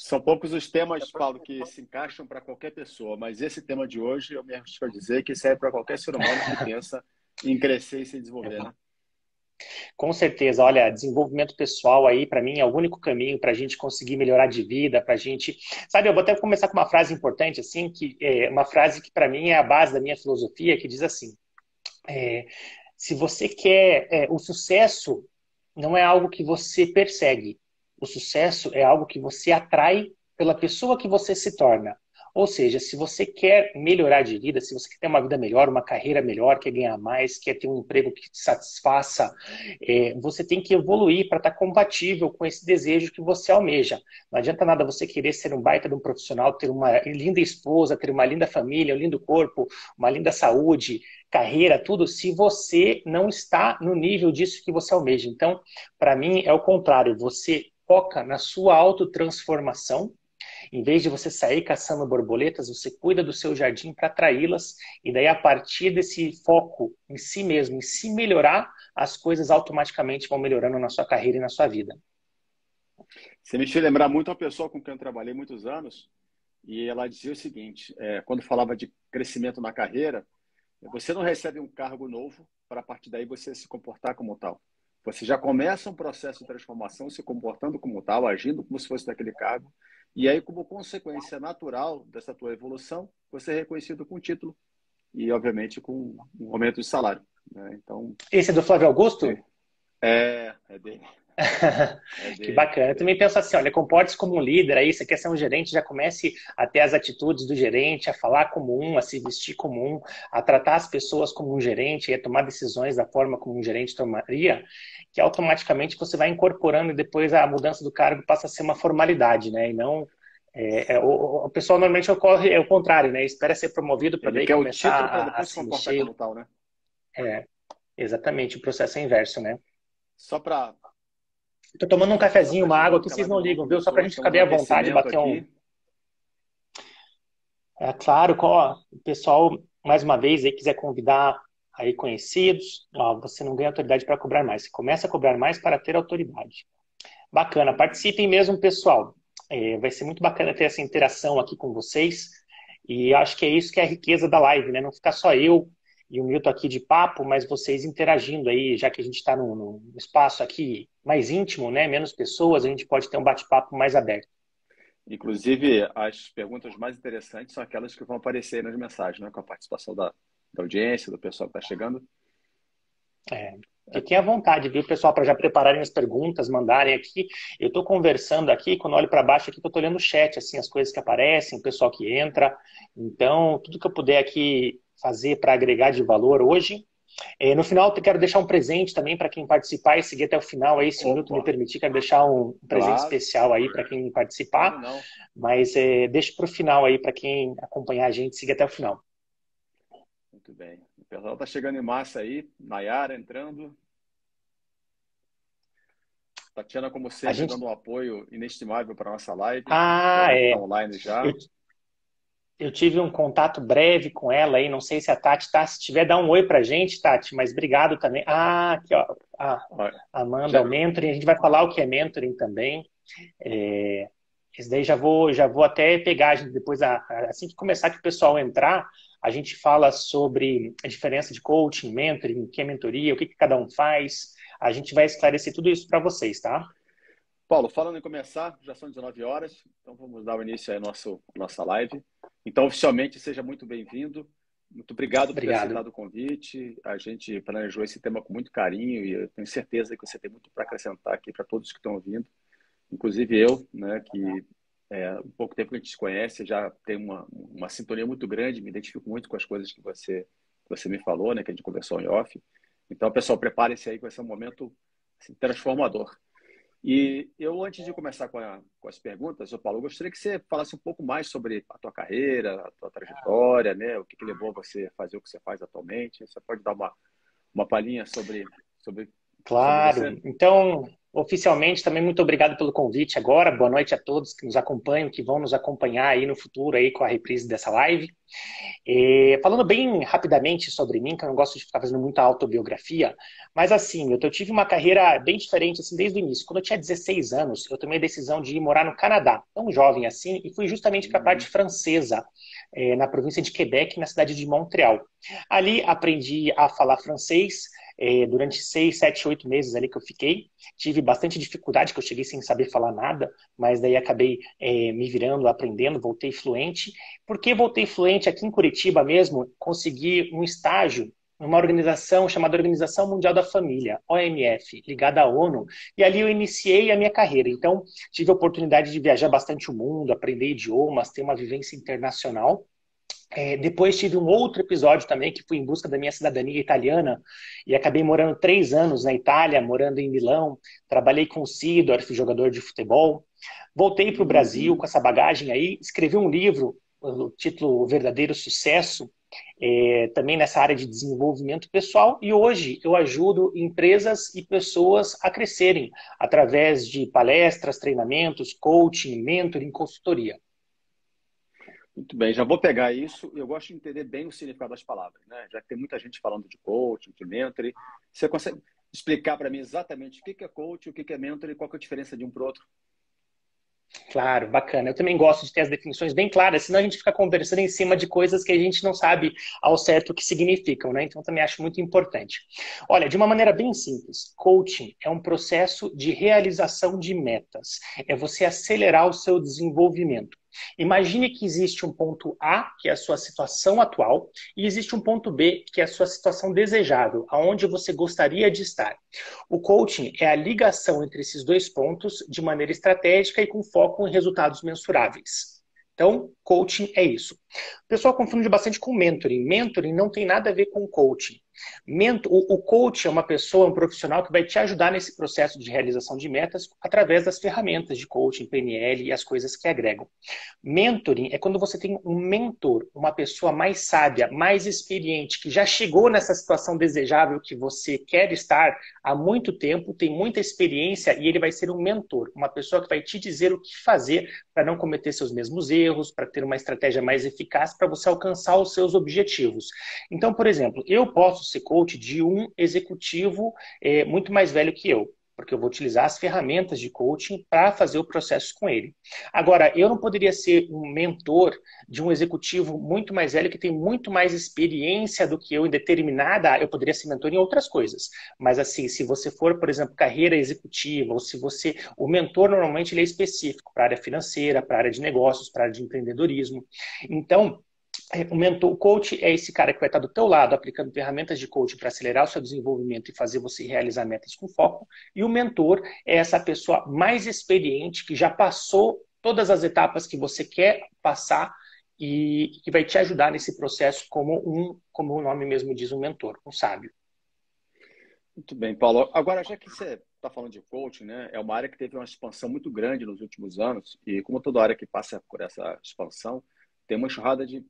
São poucos os temas, Paulo, que se encaixam para qualquer pessoa, mas esse tema de hoje, eu me arrisco a dizer que serve para qualquer ser humano que pensa em crescer e se desenvolver, né? Com certeza, olha, desenvolvimento pessoal aí, para mim, é o único caminho para a gente conseguir melhorar de vida, para a gente. Sabe, eu vou até começar com uma frase importante, assim, que é uma frase que para mim é a base da minha filosofia, que diz assim: é, se você quer. O sucesso não é algo que você persegue, o sucesso é algo que você atrai pela pessoa que você se torna. Ou seja, se você quer melhorar de vida, se você quer ter uma vida melhor, uma carreira melhor, quer ganhar mais, quer ter um emprego que te satisfaça, você tem que evoluir para estar compatível com esse desejo que você almeja. Não adianta nada você querer ser um baita de um profissional, ter uma linda esposa, ter uma linda família, um lindo corpo, uma linda saúde, carreira, tudo, se você não está no nível disso que você almeja. Então, para mim, é o contrário. Você foca na sua autotransformação. Em vez de você sair caçando borboletas, você cuida do seu jardim para atraí-las. E daí, a partir desse foco em si mesmo, em se melhorar, as coisas automaticamente vão melhorando na sua carreira e na sua vida. Você me fez lembrar muito uma pessoa com quem eu trabalhei muitos anos, e ela dizia o seguinte, quando falava de crescimento na carreira, você não recebe um cargo novo para a partir daí você se comportar como tal. Você já começa um processo de transformação se comportando como tal, agindo como se fosse daquele cargo, e aí, como consequência natural dessa tua evolução, você é reconhecido com título e, obviamente, com um aumento de salário, né? Então, Esse é do Flávio Augusto? é, é dele, é Que dele, é bacana. Eu também dele. penso assim, olha, comporte-se como um líder aí, você quer ser um gerente, já comece a ter as atitudes do gerente, a falar como um, a se vestir como um, a tratar as pessoas como um gerente e a tomar decisões da forma como um gerente tomaria, que automaticamente você vai incorporando e depois a mudança do cargo passa a ser uma formalidade, né? E não... o pessoal normalmente ocorre é o contrário, né? Espera ser promovido para Ele daí quer o começar título para a depois se se comportar mexer. como tal, né? É, exatamente, o processo é inverso, né? Só para Tô tomando um só para o pessoal cafezinho, que está uma água chegando, aqui, que a vocês live não ainda não ligam, viu? Só pra começou, gente ficar estamos no bem à vontade, aquecimento bater um. aqui. É claro, ó, o pessoal, mais uma vez, aí quiser convidar aí conhecidos, ó, você não ganha autoridade para cobrar mais, você começa a cobrar mais para ter autoridade. Bacana, participem mesmo, pessoal. Vai ser muito bacana ter essa interação aqui com vocês. E acho que é isso que é a riqueza da live, né? Não ficar só eu e o Milton aqui de papo, mas vocês interagindo aí, já que a gente está num espaço aqui mais íntimo, né? Menos pessoas, a gente pode ter um bate-papo mais aberto. Inclusive, as perguntas mais interessantes são aquelas que vão aparecer aí nas mensagens, né? Com a participação da audiência, do pessoal que está chegando. É, É, fiquem à vontade, viu, pessoal, para já prepararem as perguntas, mandarem aqui. Eu estou conversando aqui, quando olho para baixo aqui, eu estou olhando o chat, assim, as coisas que aparecem, o pessoal que entra. Então, tudo que eu puder aqui fazer para agregar de valor hoje. No final, eu quero deixar um presente também para quem participar e seguir até o final aí, se o Milton me opa, permitir, quero deixar um presente claro, especial aí para quem como participar, não? mas deixo para o final aí para quem acompanhar a gente, seguir até o final. Muito bem. O pessoal está chegando em massa aí, Nayara entrando, Tatiana, como A sempre, gente. dando um apoio inestimável para a nossa live. Ah, Falando que está é. online Eu, já. eu tive um contato breve com ela aí, não sei se a Tati tá. Se tiver, dá um oi pra gente, Tati, mas obrigado também. Ah, aqui, ó. Ó, Amanda, o já, mentoring, a gente vai falar o que é mentoring também. É, esse daí já vou até pegar, depois, assim que começar que o pessoal entrar, a gente fala sobre a diferença de coaching, mentoring, o que é mentoria, o que cada um faz. A gente vai esclarecer tudo isso para vocês, tá? Paulo, falando em começar, já são 19 horas, então vamos dar o início aí à nossa live. Então, oficialmente, seja muito bem-vindo. Muito obrigado por ter Obrigado. aceitado o convite. A gente planejou esse tema com muito carinho e eu tenho certeza que você tem muito para acrescentar aqui para todos que estão ouvindo, inclusive eu, né, que um pouco tempo que a gente se conhece, já tem uma sintonia muito grande, me identifico muito com as coisas que você me falou, né, que a gente conversou em off. Então, pessoal, prepare-se aí que vai ser um momento assim, transformador. E eu, antes de começar com as perguntas, ô Paulo, eu gostaria que você falasse um pouco mais sobre a tua carreira, a tua trajetória, né? O que levou você a fazer o que você faz atualmente. Você pode dar uma palhinha sobre Claro. você? Então, Oficialmente, também muito obrigado pelo convite agora. Boa noite a todos que nos acompanham, que vão nos acompanhar aí no futuro aí com a reprise dessa live. Falando bem rapidamente sobre mim, que eu não gosto de ficar fazendo muita autobiografia, mas assim, eu tive uma carreira bem diferente assim, desde o início. Quando eu tinha 16 anos, eu tomei a decisão de ir morar no Canadá, tão jovem assim, e fui justamente para a parte francesa, na província de Quebec, na cidade de Montreal. Ali aprendi a falar francês, durante 6, 7, 8 meses ali que eu fiquei. Tive bastante dificuldade, que eu cheguei sem saber falar nada, mas daí acabei me virando, aprendendo, voltei fluente. Porque voltei fluente aqui em Curitiba mesmo, consegui um estágio numa organização chamada Organização Mundial da Família, OMF, ligada à ONU, e ali eu iniciei a minha carreira. Então, tive a oportunidade de viajar bastante o mundo, aprender idiomas, ter uma vivência internacional. Depois tive um outro episódio também, que fui em busca da minha cidadania italiana, e acabei morando 3 anos na Itália, morando em Milão, trabalhei com o Sidor, fui jogador de futebol. Voltei para o Brasil com essa bagagem aí, escrevi um livro, o título O Verdadeiro Sucesso, também nessa área de desenvolvimento pessoal, e hoje eu ajudo empresas e pessoas a crescerem através de palestras, treinamentos, coaching, mentoring, consultoria. Muito bem, já vou pegar isso. Eu gosto de entender bem o significado das palavras, né? Já que tem muita gente falando de coaching, de mentoring. Você consegue explicar para mim exatamente o que é coaching, o que é mentoring e qual que é a diferença de um para o outro? Claro, bacana. Eu também gosto de ter as definições bem claras, senão a gente fica conversando em cima de coisas que a gente não sabe ao certo o que significam, né? Então também acho muito importante. Olha, de uma maneira bem simples, coaching é um processo de realização de metas. É você acelerar o seu desenvolvimento. Imagine que existe um ponto A, que é a sua situação atual, e existe um ponto B, que é a sua situação desejável, aonde você gostaria de estar. O coaching é a ligação entre esses dois pontos de maneira estratégica e com foco em resultados mensuráveis. Então, coaching é isso. O pessoal confunde bastante com mentoring. Mentoring não tem nada a ver com coaching. O coach é uma pessoa, um profissional que vai te ajudar nesse processo de realização de metas através das ferramentas de coaching, PNL e as coisas que agregam. Mentoring é quando você tem um mentor, uma pessoa mais sábia, mais experiente, que já chegou nessa situação desejável que você quer estar há muito tempo, tem muita experiência e ele vai ser um mentor, uma pessoa que vai te dizer o que fazer para não cometer seus mesmos erros, para ter uma estratégia mais eficaz para você alcançar os seus objetivos. Então, por exemplo, eu posso ser coach de um executivo muito mais velho que eu, porque eu vou utilizar as ferramentas de coaching para fazer o processo com ele. Agora, eu não poderia ser um mentor de um executivo muito mais velho que tem muito mais experiência do que eu em determinada, eu poderia ser mentor em outras coisas. Mas assim, se você for, por exemplo, carreira executiva, ou se você, o mentor normalmente ele é específico para a área financeira, para a área de negócios, para a área de empreendedorismo. Então, o coach é esse cara que vai estar do teu lado, aplicando ferramentas de coaching para acelerar o seu desenvolvimento e fazer você realizar metas com foco. E o mentor é essa pessoa mais experiente que já passou todas as etapas que você quer passar e que vai te ajudar nesse processo como o nome mesmo diz, um mentor, um sábio. Muito bem, Paulo. Agora, já que você está falando de coaching, né? É uma área que teve uma expansão muito grande nos últimos anos e como toda área que passa por essa expansão, tem uma enxurrada de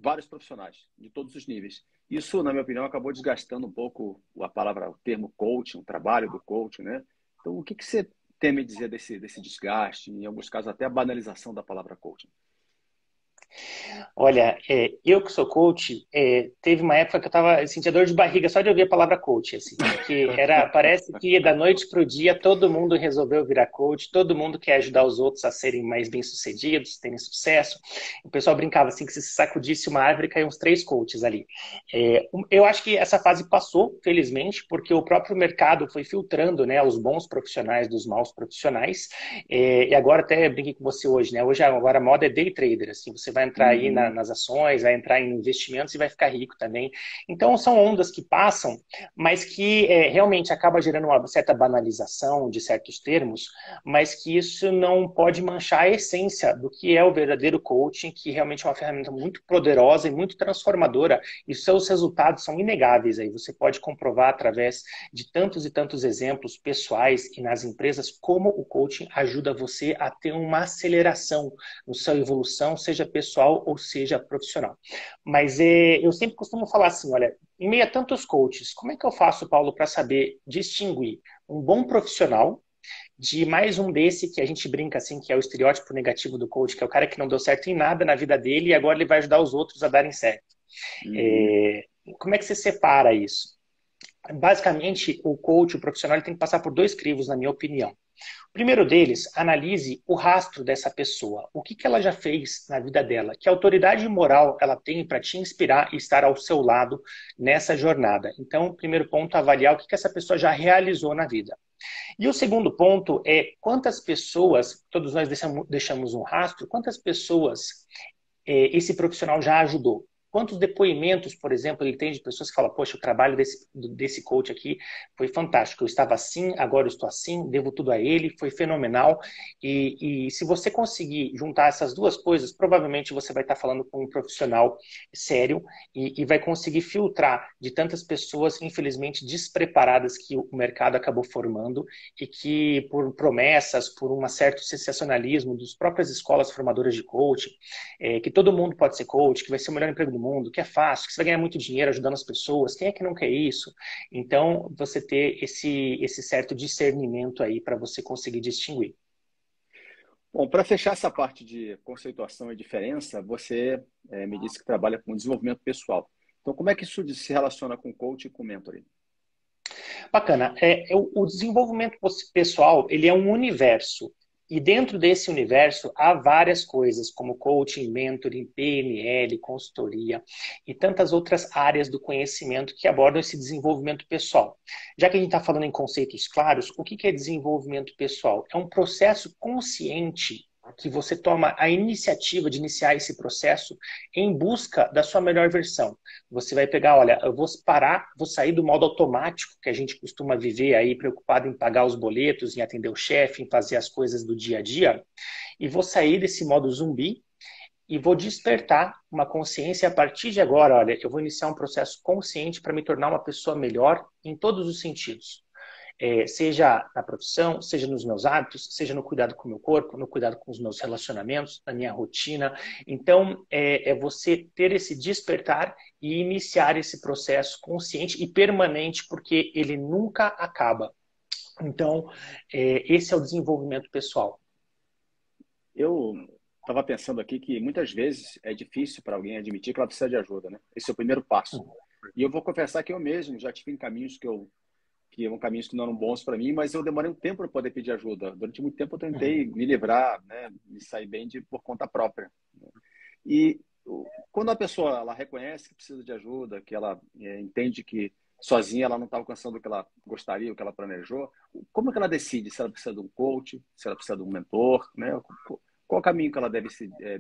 vários profissionais de todos os níveis. Isso, na minha opinião, acabou desgastando um pouco a palavra, o termo coaching, o trabalho do coaching, né? Então, o que você tem a me dizer desse desgaste, em alguns casos até a banalização da palavra coaching? Olha, eu que sou coach, teve uma época que eu sentia dor de barriga só de ouvir a palavra coach, assim, porque parece que da noite para o dia todo mundo resolveu virar coach, todo mundo quer ajudar os outros a serem mais bem-sucedidos, terem sucesso. O pessoal brincava assim que se sacudisse uma árvore, caíam uns 3 coaches ali. Eu acho que essa fase passou, felizmente, porque o próprio mercado foi filtrando, né, os bons profissionais dos maus profissionais, e agora até brinquei com você hoje, né, agora a moda é day trader, assim, você vai entrar aí nas ações, vai entrar em investimentos e vai ficar rico também. Então, são ondas que passam, mas que realmente acaba gerando uma certa banalização de certos termos, mas que isso não pode manchar a essência do que é o verdadeiro coaching, que realmente é uma ferramenta muito poderosa e muito transformadora, e seus resultados são inegáveis. Aí você pode comprovar através de tantos e tantos exemplos pessoais e nas empresas como o coaching ajuda você a ter uma aceleração na sua evolução, seja pessoal ou seja profissional. Mas eu sempre costumo falar assim, olha, em meio a tantos coaches, como é que eu faço, Paulo, para saber distinguir um bom profissional de mais um desse que a gente brinca assim, que é o estereótipo negativo do coach, que é o cara que não deu certo em nada na vida dele e agora ele vai ajudar os outros a darem certo. Uhum. É, como é que você separa isso? Basicamente, o coach, o profissional, ele tem que passar por dois crivos, na minha opinião. O primeiro deles, analise o rastro dessa pessoa. O que ela já fez na vida dela? Que autoridade moral ela tem para te inspirar e estar ao seu lado nessa jornada? Então, o primeiro ponto, avaliar o que essa pessoa já realizou na vida. E o segundo ponto é quantas pessoas, todos nós deixamos um rastro, quantas pessoas esse profissional já ajudou. Quantos depoimentos, por exemplo, ele tem de pessoas que falam, poxa, o trabalho desse coach aqui foi fantástico. Eu estava assim, agora eu estou assim, devo tudo a ele, foi fenomenal. E se você conseguir juntar essas duas coisas, provavelmente você vai estar falando com um profissional sério e vai conseguir filtrar de tantas pessoas, infelizmente, despreparadas que o mercado acabou formando e que, por promessas, por um certo sensacionalismo das próprias escolas formadoras de coaching, que todo mundo pode ser coach, que vai ser o melhor emprego do mundo, que é fácil, que você vai ganhar muito dinheiro ajudando as pessoas. Quem é que não quer isso? Então, você ter esse certo discernimento aí para você conseguir distinguir. Bom, para fechar essa parte de conceituação e diferença, você me disse que trabalha com desenvolvimento pessoal. Então, como é que isso se relaciona com coach e com mentoring? Bacana. O desenvolvimento pessoal, ele é um universo. E dentro desse universo há várias coisas, como coaching, mentoring, PNL, consultoria e tantas outras áreas do conhecimento que abordam esse desenvolvimento pessoal. Já que a gente está falando em conceitos claros, o que é desenvolvimento pessoal? É um processo consciente que você toma a iniciativa de iniciar esse processo em busca da sua melhor versão. Você vai pegar, olha, eu vou parar, vou sair do modo automático que a gente costuma viver aí, preocupado em pagar os boletos, em atender o chefe, em fazer as coisas do dia a dia, e vou sair desse modo zumbi e vou despertar uma consciência a partir de agora, olha, eu vou iniciar um processo consciente para me tornar uma pessoa melhor em todos os sentidos. Seja na profissão, seja nos meus hábitos, seja no cuidado com o meu corpo, no cuidado com os meus relacionamentos, na minha rotina. Então, é você ter esse despertar e iniciar esse processo consciente e permanente, porque ele nunca acaba. Então, esse é o desenvolvimento pessoal. Eu estava pensando aqui que muitas vezes é difícil para alguém admitir que ela precisa de ajuda, né? Esse é o primeiro passo. E eu vou confessar que eu mesmo já tive em caminhos que eram caminhos que não eram bons para mim, mas eu demorei um tempo para poder pedir ajuda. Durante muito tempo eu tentei me livrar, né, me sair bem por conta própria. E quando a pessoa ela reconhece que precisa de ajuda, que ela entende que sozinha ela não está alcançando o que ela gostaria, o que ela planejou, como é que ela decide se ela precisa de um coach, se ela precisa de um mentor, né? Qual o caminho que ela deve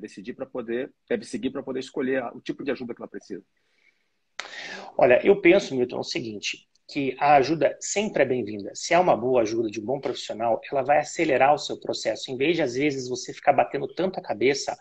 decidir para poder, deve seguir para poder escolher o tipo de ajuda que ela precisa? Olha, eu penso, Milton, o seguinte, que a ajuda sempre é bem-vinda. Se é uma boa ajuda de um bom profissional, ela vai acelerar o seu processo. Em vez de, às vezes, você ficar batendo tanta cabeça,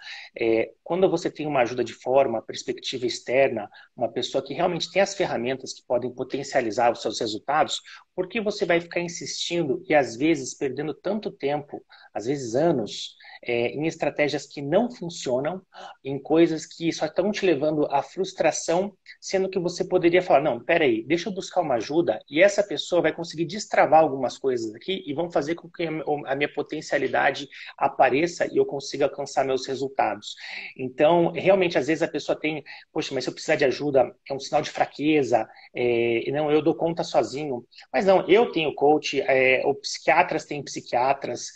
quando você tem uma ajuda de fora, uma perspectiva externa, uma pessoa que realmente tem as ferramentas que podem potencializar os seus resultados, por que você vai ficar insistindo e, às vezes, perdendo tanto tempo, às vezes anos, em estratégias que não funcionam, em coisas que só estão te levando à frustração, sendo que você poderia falar, não, peraí, deixa eu buscar uma ajuda e essa pessoa vai conseguir destravar algumas coisas aqui e vão fazer com que a minha potencialidade apareça e eu consiga alcançar meus resultados. Então, realmente, às vezes a pessoa tem, poxa, mas se eu precisar de ajuda, é um sinal de fraqueza, não, eu dou conta sozinho. Mas não, eu tenho coach, os psiquiatras têm psiquiatras,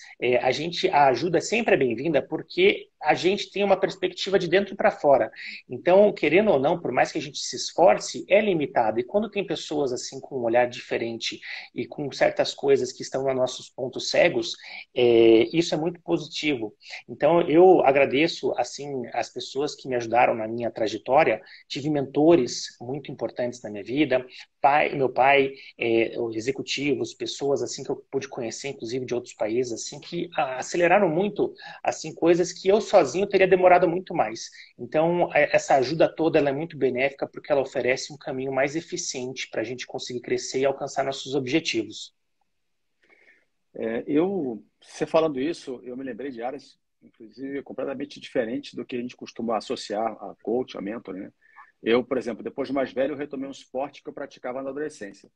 a ajuda sempre é bem-vinda porque a gente tem uma perspectiva de dentro para fora. Então, querendo ou não, por mais que a gente se esforce, é limitado. E quando tem pessoas assim com um olhar diferente e com certas coisas que estão nos nossos pontos cegos, isso é muito positivo. Então, eu agradeço assim as pessoas que me ajudaram na minha trajetória. Tive mentores muito importantes na minha vida, meu pai, executivos, pessoas assim que eu pude conhecer, inclusive de outros países, assim que aceleraram muito assim coisas que eu sozinho teria demorado muito mais. Então, essa ajuda toda ela é muito benéfica porque ela oferece um caminho mais eficiente para a gente conseguir crescer e alcançar nossos objetivos. Você falando isso, eu me lembrei de áreas, inclusive, completamente diferentes do que a gente costuma associar a coach, a mentor, né? Eu, por exemplo, depois de mais velho, eu retomei um esporte que eu praticava na adolescência.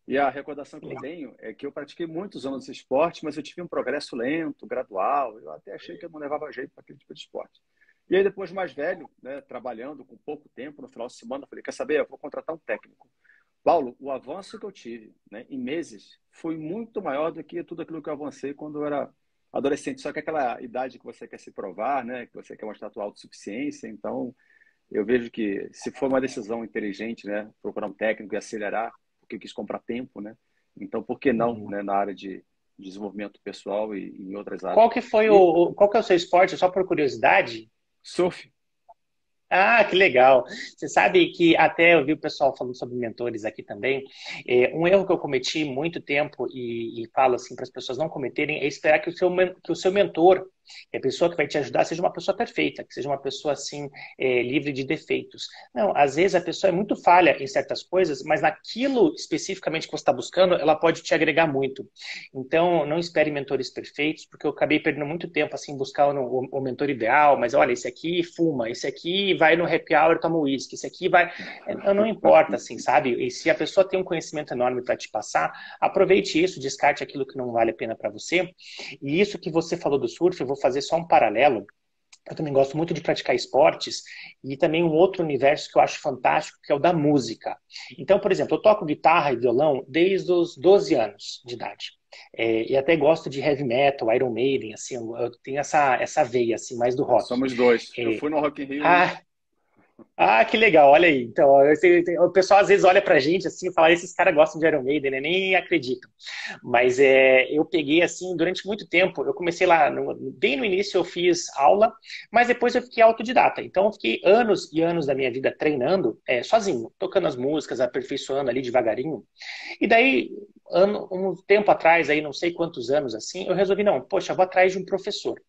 E a recordação que eu tenho é que eu pratiquei muitos anos esse esporte, mas eu tive um progresso lento, gradual. Eu até achei que eu não levava jeito para aquele tipo de esporte. E aí, depois, mais velho, né, trabalhando com pouco tempo, no final de semana, eu falei, quer saber? Eu vou contratar um técnico. Paulo, o avanço que eu tive, né, em meses foi muito maior do que tudo aquilo que eu avancei quando eu era adolescente. Só que aquela idade que você quer se provar, né, que você quer mostrar a tua autossuficiência. Então, eu vejo que se for uma decisão inteligente, né, procurar um técnico e acelerar, porque eu quis comprar tempo, né? Então, por que não, Uhum. né, na área de desenvolvimento pessoal e em outras áreas? Qual que foi E qual que é o seu esporte, só por curiosidade? surf, Ah, que legal. Você sabe que até eu vi o pessoal falando sobre mentores aqui também. Um erro que eu cometi muito tempo e falo assim para as pessoas não cometerem é esperar que que o seu mentor, que a pessoa que vai te ajudar, seja uma pessoa perfeita, que seja uma pessoa assim, livre de defeitos. Não, às vezes a pessoa é muito falha em certas coisas, mas naquilo especificamente que você está buscando, ela pode te agregar muito. Então, não espere mentores perfeitos, porque eu acabei perdendo muito tempo assim buscando o mentor ideal, mas olha, esse aqui fuma, esse aqui vai no happy hour, toma uísque, esse aqui vai. Não importa, assim, sabe? E se a pessoa tem um conhecimento enorme para te passar, aproveite isso, descarte aquilo que não vale a pena para você. E isso que você falou do surf, eu vou fazer só um paralelo. Eu também gosto muito de praticar esportes e também um outro universo que eu acho fantástico, que é o da música. Então, por exemplo, eu toco guitarra e violão desde os 12 anos de idade. E até gosto de heavy metal, Iron Maiden, assim, eu tenho essa veia, assim, mais do rock. somos dois. Eu É, fui no Rock in Rio. ah, que legal, olha aí. Então, o pessoal às vezes olha pra gente assim e fala, esses caras gostam de Iron Maiden, né? Nem acreditam. Mas eu peguei assim, durante muito tempo, eu comecei lá, bem no início eu fiz aula, mas depois eu fiquei autodidata. Então eu fiquei anos e anos da minha vida treinando sozinho, tocando as músicas, aperfeiçoando ali devagarinho. E daí, um tempo atrás, aí não sei quantos anos assim, eu resolvi, não, poxa, eu vou atrás de um professor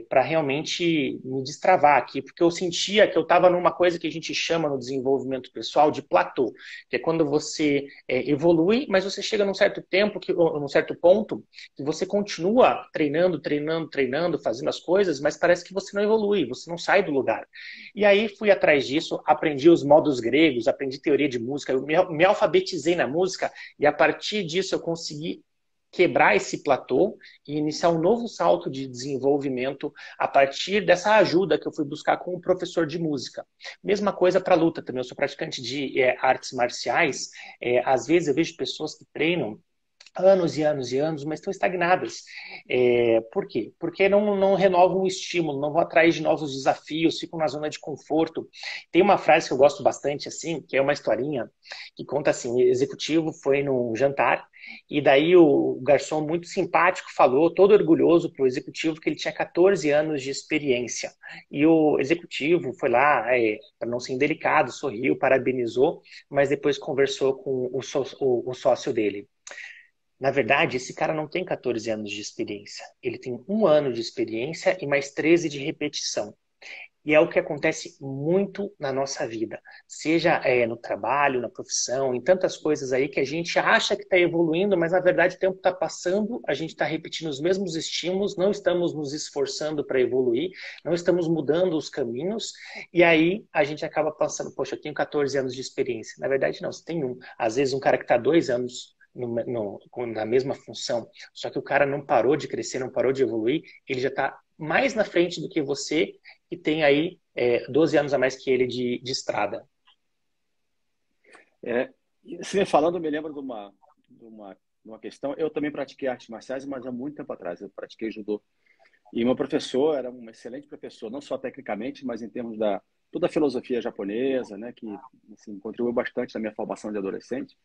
para realmente me destravar aqui, porque eu sentia que eu estava numa coisa que a gente chama no desenvolvimento pessoal de platô, que é quando você evolui, mas você chega num certo tempo, num certo ponto, que você continua treinando, treinando, treinando, fazendo as coisas, mas parece que você não evolui, você não sai do lugar. E aí fui atrás disso, aprendi os modos gregos, aprendi teoria de música, eu me alfabetizei na música e a partir disso eu consegui quebrar esse platô e iniciar um novo salto de desenvolvimento a partir dessa ajuda que eu fui buscar com o professor de música. Mesma coisa para luta também. Eu sou praticante de artes marciais. Às vezes eu vejo pessoas que treinam anos e anos e anos, mas estão estagnadas. Por quê? Porque não renovam o estímulo, não vão atrás de novos desafios, ficam na zona de conforto. Tem uma frase que eu gosto bastante, assim, que é uma historinha que conta assim: o executivo foi num jantar e daí o garçom muito simpático falou, todo orgulhoso para o executivo, que ele tinha 14 anos de experiência. E o executivo foi lá, para não ser indelicado, sorriu, parabenizou, mas depois conversou com o sócio dele. Na verdade, esse cara não tem 14 anos de experiência. Ele tem um ano de experiência e mais 13 de repetição. E é o que acontece muito na nossa vida, seja no trabalho, na profissão, em tantas coisas aí que a gente acha que está evoluindo, mas na verdade o tempo está passando, a gente está repetindo os mesmos estímulos, não estamos nos esforçando para evoluir, não estamos mudando os caminhos, e aí a gente acaba pensando, poxa, eu tenho 14 anos de experiência. Na verdade, não, você tem um. Às vezes um cara que está 2 anos na mesma função, só que o cara não parou de crescer, não parou de evoluir, ele já está mais na frente do que você que tem aí 12 anos a mais que ele de estrada. Você me falando, eu me lembro de uma questão. Eu também pratiquei artes marciais, mas há muito tempo atrás. Eu pratiquei judô. E meu professor era um excelente professor, não só tecnicamente, mas em termos da toda a filosofia japonesa, né, que assim, contribuiu bastante na minha formação de adolescente.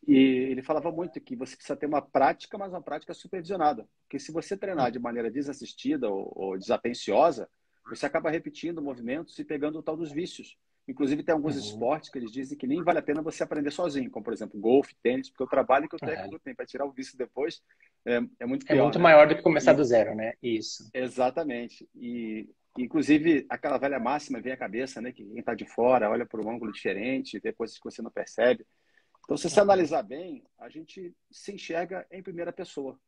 E ele falava muito que você precisa ter uma prática, mas uma prática supervisionada. Porque se você treinar de maneira desassistida ou desatenciosa, você acaba repetindo movimentos e pegando o tal dos vícios. Inclusive, tem alguns Uhum. esportes que eles dizem que nem vale a pena você aprender sozinho, como, por exemplo, golfe, tênis, porque o trabalho que o técnico tem para tirar o vício depois é muito É pior, muito né? maior do que começar E, do zero, né? Isso. exatamente. E, inclusive, aquela velha máxima vem à cabeça, né? Que quem está de fora olha por um ângulo diferente, vê coisas que você não percebe. Então, se você analisar bem, a gente se enxerga em primeira pessoa,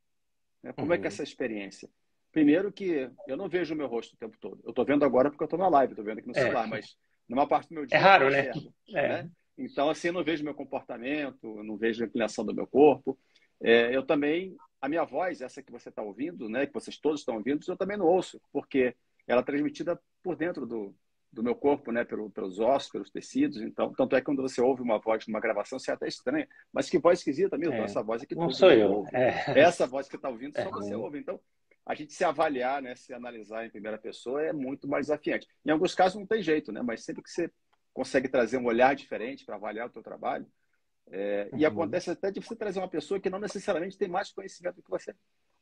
né? Como é que é Uhum. essa experiência? Primeiro que eu não vejo o meu rosto o tempo todo. Eu estou vendo agora porque eu estou na live, estou vendo aqui no É, celular, mas numa parte do meu é dia eu não raro, né? enxergo, É. né? Então, assim, eu não vejo meu comportamento, eu não vejo a inclinação do meu corpo. É, eu também, a minha voz, essa que você está ouvindo, né, que vocês todos estão ouvindo, eu também não ouço, porque ela é transmitida por dentro do meu corpo, né, pelos ossos, pelos tecidos. Então, tanto é que quando você ouve uma voz numa gravação, você até estranha. Mas que voz esquisita, Milton, É, essa voz é que não todo sou mundo eu. ouve. É. Essa voz que você está ouvindo, só você ouve. Então, a gente se avaliar, né, se analisar em primeira pessoa é muito mais desafiante. Em alguns casos não tem jeito, né, mas sempre que você consegue trazer um olhar diferente para avaliar o teu trabalho, e Uhum. acontece até de você trazer uma pessoa que não necessariamente tem mais conhecimento do que você,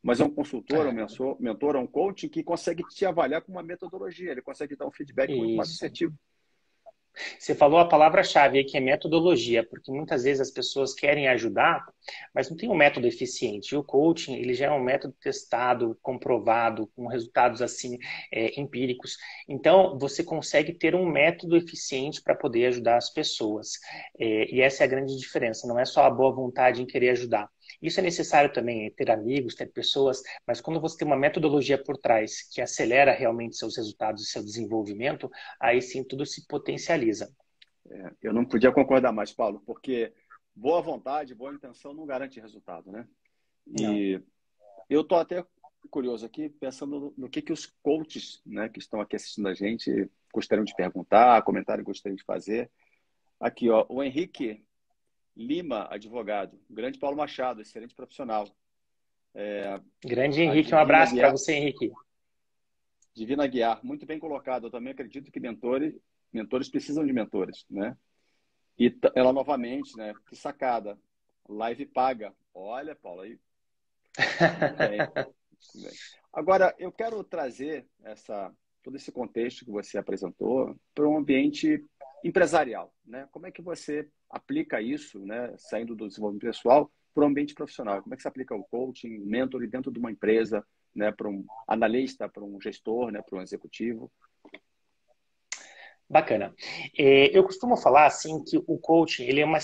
mas é um consultor, um É, mentor, um coach que consegue te avaliar com uma metodologia, ele consegue dar um feedback muito mais isso. assertivo. Você falou a palavra-chave aí, que é metodologia, porque muitas vezes as pessoas querem ajudar, mas não tem um método eficiente. E o coaching, ele já é um método testado, comprovado, com resultados assim, empíricos. Então, você consegue ter um método eficiente para poder ajudar as pessoas. E essa é a grande diferença. Não é só a boa vontade em querer ajudar. Isso é necessário também, ter amigos, ter pessoas, mas quando você tem uma metodologia por trás que acelera realmente seus resultados e seu desenvolvimento, aí sim tudo se potencializa. Eu não podia concordar mais, Paulo, porque boa vontade, boa intenção não garante resultado, né? Não. E eu estou até curioso aqui, pensando no que os coaches, né, que estão aqui assistindo a gente gostariam de perguntar, comentário gostariam de fazer. Aqui, ó, o Henrique Lima, advogado. O grande Paulo Machado, excelente profissional. Grande A Henrique, um abraço para você, Henrique. Divina Guiar, muito bem colocado. Eu também acredito que mentores precisam de mentores, né? E ela novamente, né? Que sacada. Live paga. Olha, Paulo, aí. Muito bem, muito bem. Agora, eu quero trazer todo esse contexto que você apresentou para um ambiente empresarial, né? Como é que você aplica isso, né? Saindo do desenvolvimento pessoal para o ambiente profissional? Como é que você aplica o coaching, o mentoring dentro de uma empresa, né? Para um analista, para um gestor, né? Para um executivo? Bacana. Eu costumo falar assim que o coaching ele é um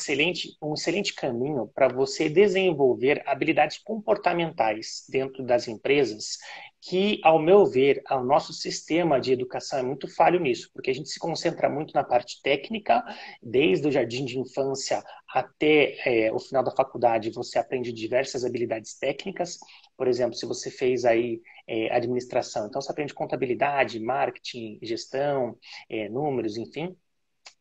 excelente caminho para você desenvolver habilidades comportamentais dentro das empresas, que, ao meu ver, o nosso sistema de educação é muito falho nisso, porque a gente se concentra muito na parte técnica, desde o jardim de infância até o final da faculdade, você aprende diversas habilidades técnicas. Por exemplo, se você fez aí administração, então você aprende contabilidade, marketing, gestão, números, enfim,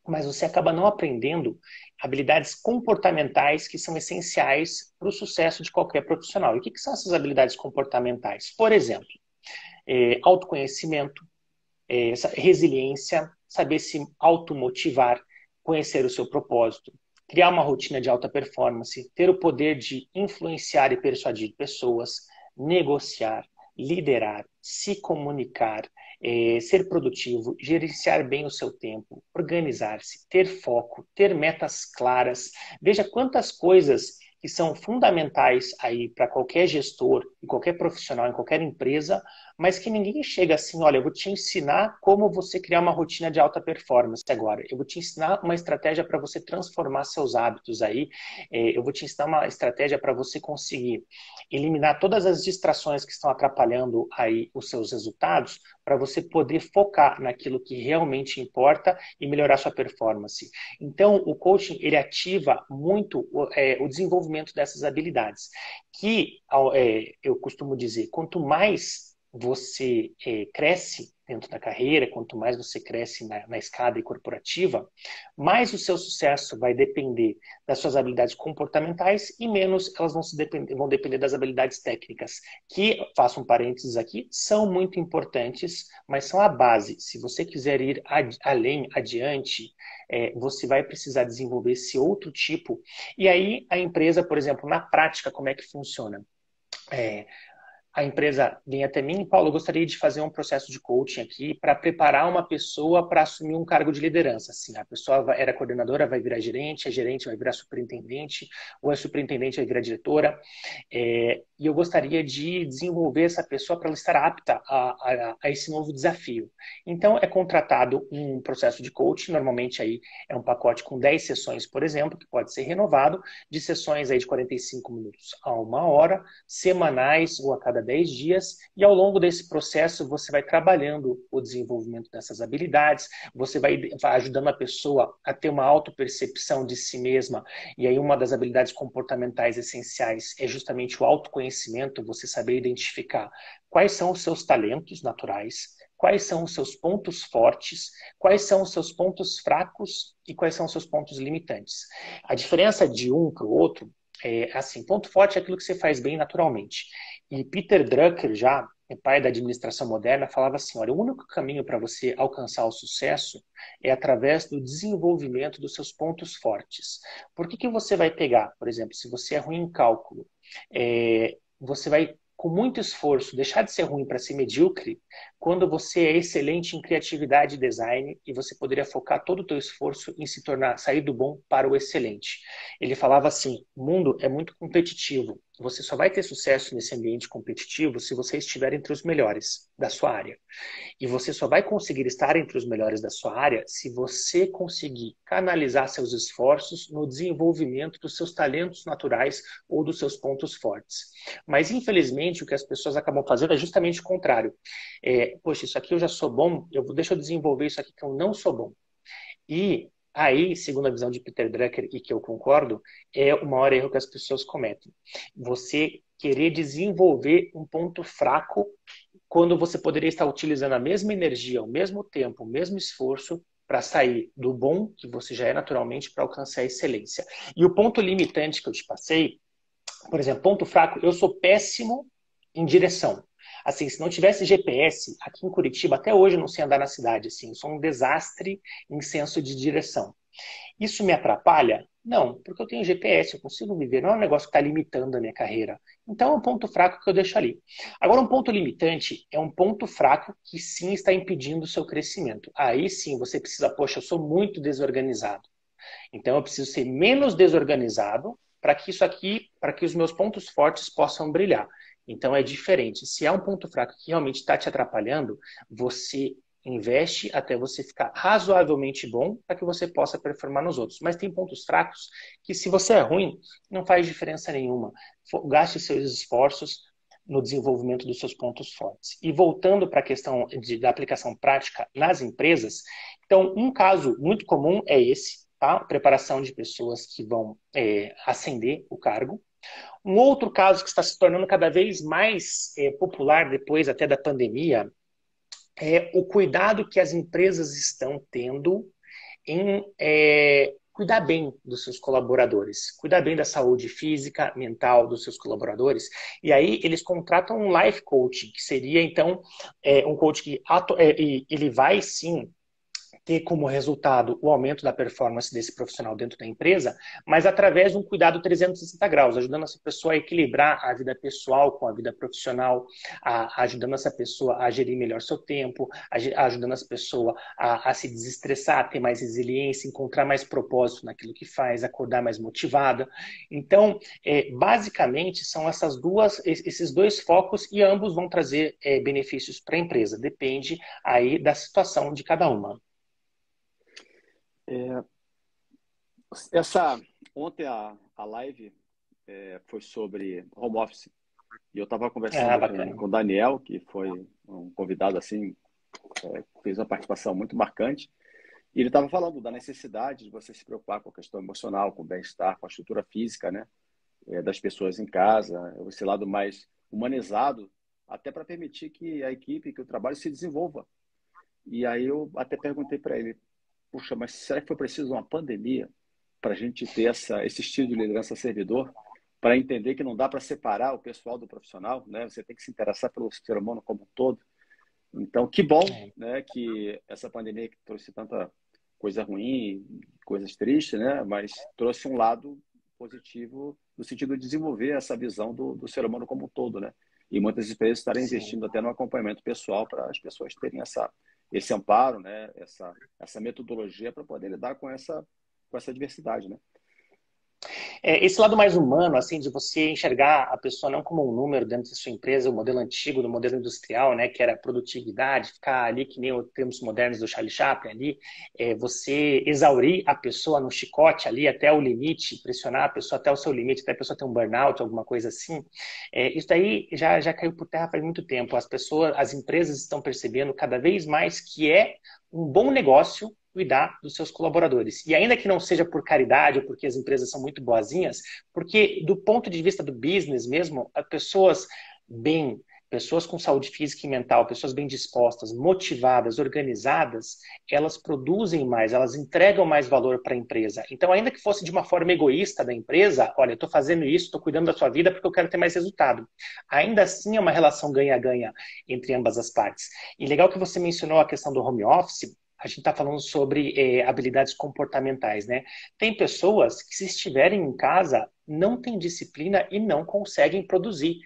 mas você acaba não aprendendo habilidades comportamentais que são essenciais para o sucesso de qualquer profissional. E o que são essas habilidades comportamentais? Por exemplo, autoconhecimento, essa resiliência, saber se automotivar, conhecer o seu propósito, criar uma rotina de alta performance, ter o poder de influenciar e persuadir pessoas, negociar, liderar, se comunicar, ser produtivo, gerenciar bem o seu tempo, organizar-se, ter foco, ter metas claras. Veja quantas coisas que são fundamentais aí para qualquer gestor e qualquer profissional em qualquer empresa, mas que ninguém chega assim, olha, eu vou te ensinar como você criar uma rotina de alta performance agora. Eu vou te ensinar uma estratégia para você transformar seus hábitos aí. Eu vou te ensinar uma estratégia para você conseguir eliminar todas as distrações que estão atrapalhando aí os seus resultados, para você poder focar naquilo que realmente importa e melhorar sua performance. Então, o coaching, ele ativa muito o desenvolvimento dessas habilidades, que eu costumo dizer, quanto mais você cresce dentro da carreira, quanto mais você cresce na escada corporativa, mais o seu sucesso vai depender das suas habilidades comportamentais e menos elas vão depender das habilidades técnicas, que, faço um parênteses aqui, são muito importantes, mas são a base. Se você quiser ir além, adiante, você vai precisar desenvolver esse outro tipo. E aí, a empresa, por exemplo, na prática, como é que funciona? É, a empresa vem até mim, Paulo, eu gostaria de fazer um processo de coaching aqui para preparar uma pessoa para assumir um cargo de liderança. Assim, a pessoa era coordenadora, vai virar gerente, a gerente vai virar superintendente, ou a superintendente vai virar diretora. E eu gostaria de desenvolver essa pessoa para ela estar apta a esse novo desafio. Então, é contratado um processo de coaching, normalmente aí é um pacote com 10 sessões, por exemplo, que pode ser renovado, de sessões aí de 45 minutos a 1 hora, semanais ou a cada 10 dias, e ao longo desse processo você vai trabalhando o desenvolvimento dessas habilidades, você vai ajudando a pessoa a ter uma autopercepção de si mesma, e aí uma das habilidades comportamentais essenciais é justamente o autoconhecimento, você saber identificar quais são os seus talentos naturais, quais são os seus pontos fortes, quais são os seus pontos fracos e quais são os seus pontos limitantes. A diferença de um para o outro é assim, ponto forte é aquilo que você faz bem naturalmente. E Peter Drucker, já pai da administração moderna, falava assim, olha, o único caminho para você alcançar o sucesso é através do desenvolvimento dos seus pontos fortes. Por que você vai pegar, por exemplo, se você é ruim em cálculo, você vai com muito esforço, deixar de ser ruim para ser medíocre, quando você é excelente em criatividade e design e você poderia focar todo o teu esforço em se tornar, sair do bom para o excelente. Ele falava assim, o mundo é muito competitivo. Você só vai ter sucesso nesse ambiente competitivo se você estiver entre os melhores da sua área. E você só vai conseguir estar entre os melhores da sua área se você conseguir canalizar seus esforços no desenvolvimento dos seus talentos naturais ou dos seus pontos fortes. Mas, infelizmente, o que as pessoas acabam fazendo é justamente o contrário. Poxa, isso aqui eu já sou bom, deixa eu desenvolver isso aqui que eu não sou bom. E aí, segundo a visão de Peter Drucker, e que eu concordo, é o maior erro que as pessoas cometem. Você querer desenvolver um ponto fraco quando você poderia estar utilizando a mesma energia, o mesmo tempo, o mesmo esforço para sair do bom, que você já é naturalmente, para alcançar a excelência. E o ponto limitante que eu te passei, por exemplo, ponto fraco, eu sou péssimo em direção. Assim, se não tivesse GPS, aqui em Curitiba, até hoje eu não sei andar na cidade, assim, eu sou um desastre em senso de direção. Isso me atrapalha? Não, porque eu tenho GPS, eu consigo me ver, não é um negócio que está limitando a minha carreira. Então é um ponto fraco que eu deixo ali. Agora, um ponto limitante é um ponto fraco que sim está impedindo o seu crescimento. Aí sim você precisa, poxa, eu sou muito desorganizado. Então eu preciso ser menos desorganizado para que isso aqui, para que os meus pontos fortes possam brilhar. Então é diferente. Se é um ponto fraco que realmente está te atrapalhando, você investe até você ficar razoavelmente bom para que você possa performar nos outros. Mas tem pontos fracos que, se você é ruim, não faz diferença nenhuma. Gaste seus esforços no desenvolvimento dos seus pontos fortes. E voltando para a questão da aplicação prática nas empresas, então um caso muito comum é esse, tá? Preparação de pessoas que vão ascender o cargo. Um outro caso que está se tornando cada vez mais popular depois até da pandemia é o cuidado que as empresas estão tendo em cuidar bem dos seus colaboradores, cuidar bem da saúde física, mental dos seus colaboradores. E aí eles contratam um life coach, que seria então um coach que ele vai sim ter como resultado o aumento da performance desse profissional dentro da empresa, mas através de um cuidado 360 graus, ajudando essa pessoa a equilibrar a vida pessoal com a vida profissional, ajudando essa pessoa a gerir melhor seu tempo, ajudando essa pessoa a se desestressar, a ter mais resiliência, encontrar mais propósito naquilo que faz, acordar mais motivada. Então, basicamente, são esses dois focos e ambos vão trazer benefícios para a empresa. Depende aí da situação de cada uma. Ontem a live foi sobre home office e eu estava conversando com o Daniel, que foi um convidado assim, fez uma participação muito marcante, e ele estava falando da necessidade de você se preocupar com a questão emocional, com o bem-estar, com a estrutura física, né, das pessoas em casa, esse lado mais humanizado, até para permitir que a equipe, que o trabalho se desenvolva. E aí eu até perguntei para ele, puxa, mas será que foi preciso uma pandemia para a gente ter esse estilo de liderança servidor, para entender que não dá para separar o pessoal do profissional, né? Você tem que se interessar pelo ser humano como um todo. Então, que bom, né, que essa pandemia que trouxe tanta coisa ruim, coisas tristes, né, mas trouxe um lado positivo no sentido de desenvolver essa visão do ser humano como um todo, né? E muitas empresas estarem investindo até no acompanhamento pessoal para as pessoas terem esse amparo, né, essa metodologia para poder lidar com essa diversidade, né? esse lado mais humano, assim, de você enxergar a pessoa não como um número dentro da sua empresa, o modelo antigo do modelo industrial, né, que era a produtividade, ficar ali que nem os termos modernos do Charlie Chaplin ali, você exaurir a pessoa no chicote ali até o limite, pressionar a pessoa até o seu limite, até a pessoa ter um burnout, alguma coisa assim, isso daí já caiu por terra faz muito tempo. As pessoas, as empresas estão percebendo cada vez mais que é um bom negócio cuidar dos seus colaboradores. E ainda que não seja por caridade ou porque as empresas são muito boazinhas, porque do ponto de vista do business mesmo, as pessoas bem, pessoas com saúde física e mental, pessoas bem dispostas, motivadas, organizadas, elas produzem mais, elas entregam mais valor para a empresa. Então, ainda que fosse de uma forma egoísta da empresa, olha, eu estou fazendo isso, estou cuidando da sua vida porque eu quero ter mais resultado. Ainda assim é uma relação ganha-ganha entre ambas as partes. E legal que você mencionou a questão do home office. A gente está falando sobre habilidades comportamentais, né? Tem pessoas que, se estiverem em casa, não têm disciplina e não conseguem produzir.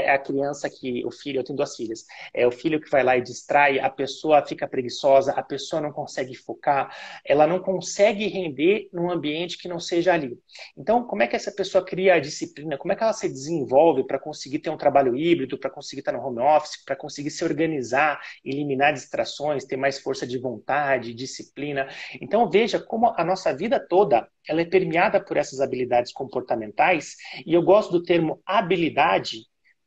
A criança que, o filho, eu tenho duas filhas, o filho que vai lá e distrai, a pessoa fica preguiçosa, a pessoa não consegue focar, ela não consegue render num ambiente que não seja ali. Então, como é que essa pessoa cria a disciplina? Como é que ela se desenvolve para conseguir ter um trabalho híbrido, para conseguir estar no home office, para conseguir se organizar, eliminar distrações, ter mais força de vontade, disciplina? Então, veja como a nossa vida toda ela é permeada por essas habilidades comportamentais, e eu gosto do termo habilidade,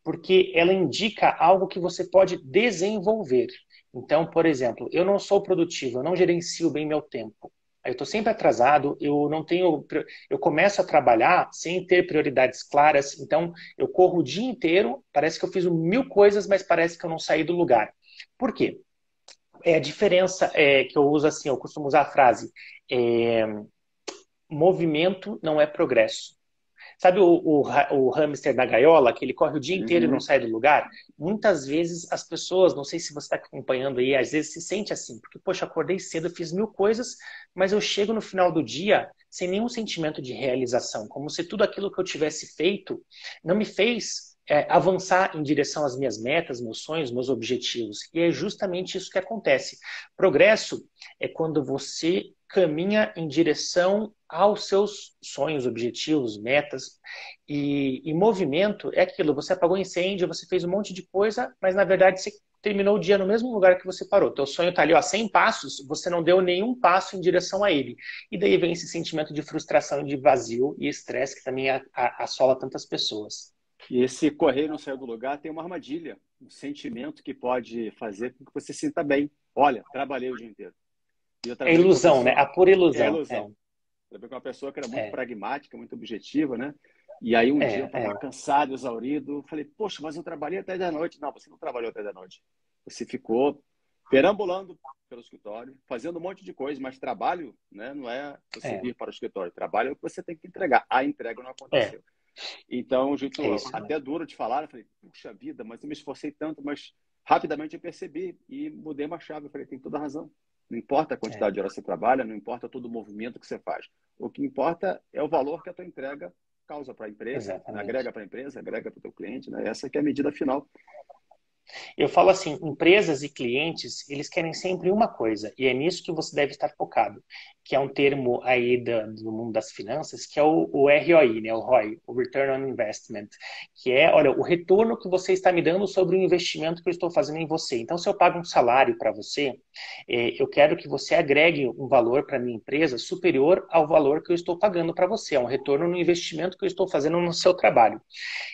porque ela indica algo que você pode desenvolver. Então, por exemplo, eu não sou produtivo, eu não gerencio bem meu tempo. Eu estou sempre atrasado, eu começo a trabalhar sem ter prioridades claras, então eu corro o dia inteiro, parece que eu fiz 1000 coisas, mas parece que eu não saí do lugar. Por quê? A diferença que eu uso assim, eu costumo usar a frase, é, movimento não é progresso. Sabe o hamster da gaiola, que ele corre o dia inteiro e não Uhum. sai do lugar? Muitas vezes as pessoas, não sei se você está acompanhando aí, às vezes se sente assim, porque, poxa, acordei cedo, fiz 1000 coisas, mas eu chego no final do dia sem nenhum sentimento de realização, como se tudo aquilo que eu tivesse feito não me fez avançar em direção às minhas metas, meus sonhos, meus objetivos. E é justamente isso que acontece. Progresso é quando você caminha em direção aos seus sonhos, objetivos, metas. E movimento é aquilo, você apagou incêndio, você fez um monte de coisa, mas na verdade você terminou o dia no mesmo lugar que você parou. Teu sonho está ali, ó, 100 passos, você não deu nenhum passo em direção a ele. E daí vem esse sentimento de frustração, de vazio e estresse que também assola tantas pessoas. E esse correr e não sair do lugar tem uma armadilha, um sentimento que pode fazer com que você se sinta bem. Olha, trabalhei o dia inteiro. E eu É trabalhei com uma ilusão, né? pessoa, A pura é ilusão. ilusão. Trabalhei com uma pessoa que era muito É, pragmática, muito objetiva, né? E aí um dia eu é, estava é. cansado, exaurido, falei, poxa, mas eu trabalhei até da noite. Não, você não trabalhou até da noite. Você ficou perambulando pelo escritório, fazendo um monte de coisa, mas trabalho, né, não é você É, vir para o escritório. Trabalho é o que você tem que entregar. A entrega não é, aconteceu. Então, um é jeito isso mesmo. até duro de falar, eu falei, puxa vida, mas eu me esforcei tanto, mas rapidamente eu percebi e mudei uma chave. Eu falei, tem toda a razão. Não importa a É, quantidade de horas que você trabalha, não importa todo o movimento que você faz. O que importa é o valor que a tua entrega causa para a empresa, né? exatamente. Agrega para a empresa, agrega para o teu cliente, né? Essa que é a medida final. Eu falo assim, empresas e clientes, eles querem sempre uma coisa, e é nisso que você deve estar focado, que é um termo aí do mundo das finanças, que é o ROI, né, o ROI, o Return on Investment, que é, olha, o retorno que você está me dando sobre o investimento que eu estou fazendo em você. Então, se eu pago um salário para você, eu quero que você agregue um valor para a minha empresa superior ao valor que eu estou pagando para você, é um retorno no investimento que eu estou fazendo no seu trabalho.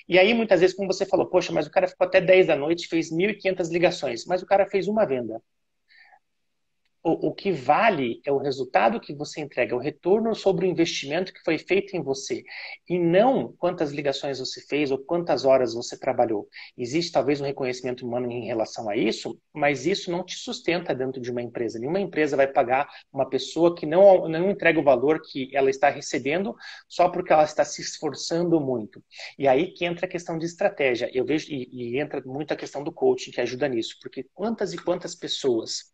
E aí, muitas vezes, como você falou, poxa, mas o cara ficou até 10 da noite, fez 1.500 ligações, mas o cara fez uma venda. O que vale é o resultado que você entrega, o retorno sobre o investimento que foi feito em você, e não quantas ligações você fez ou quantas horas você trabalhou. Existe talvez um reconhecimento humano em relação a isso, mas isso não te sustenta dentro de uma empresa. Nenhuma empresa vai pagar uma pessoa que não entrega o valor que ela está recebendo só porque ela está se esforçando muito. E aí que entra a questão de estratégia. Eu vejo, e entra muito a questão do coaching que ajuda nisso, porque quantas e quantas pessoas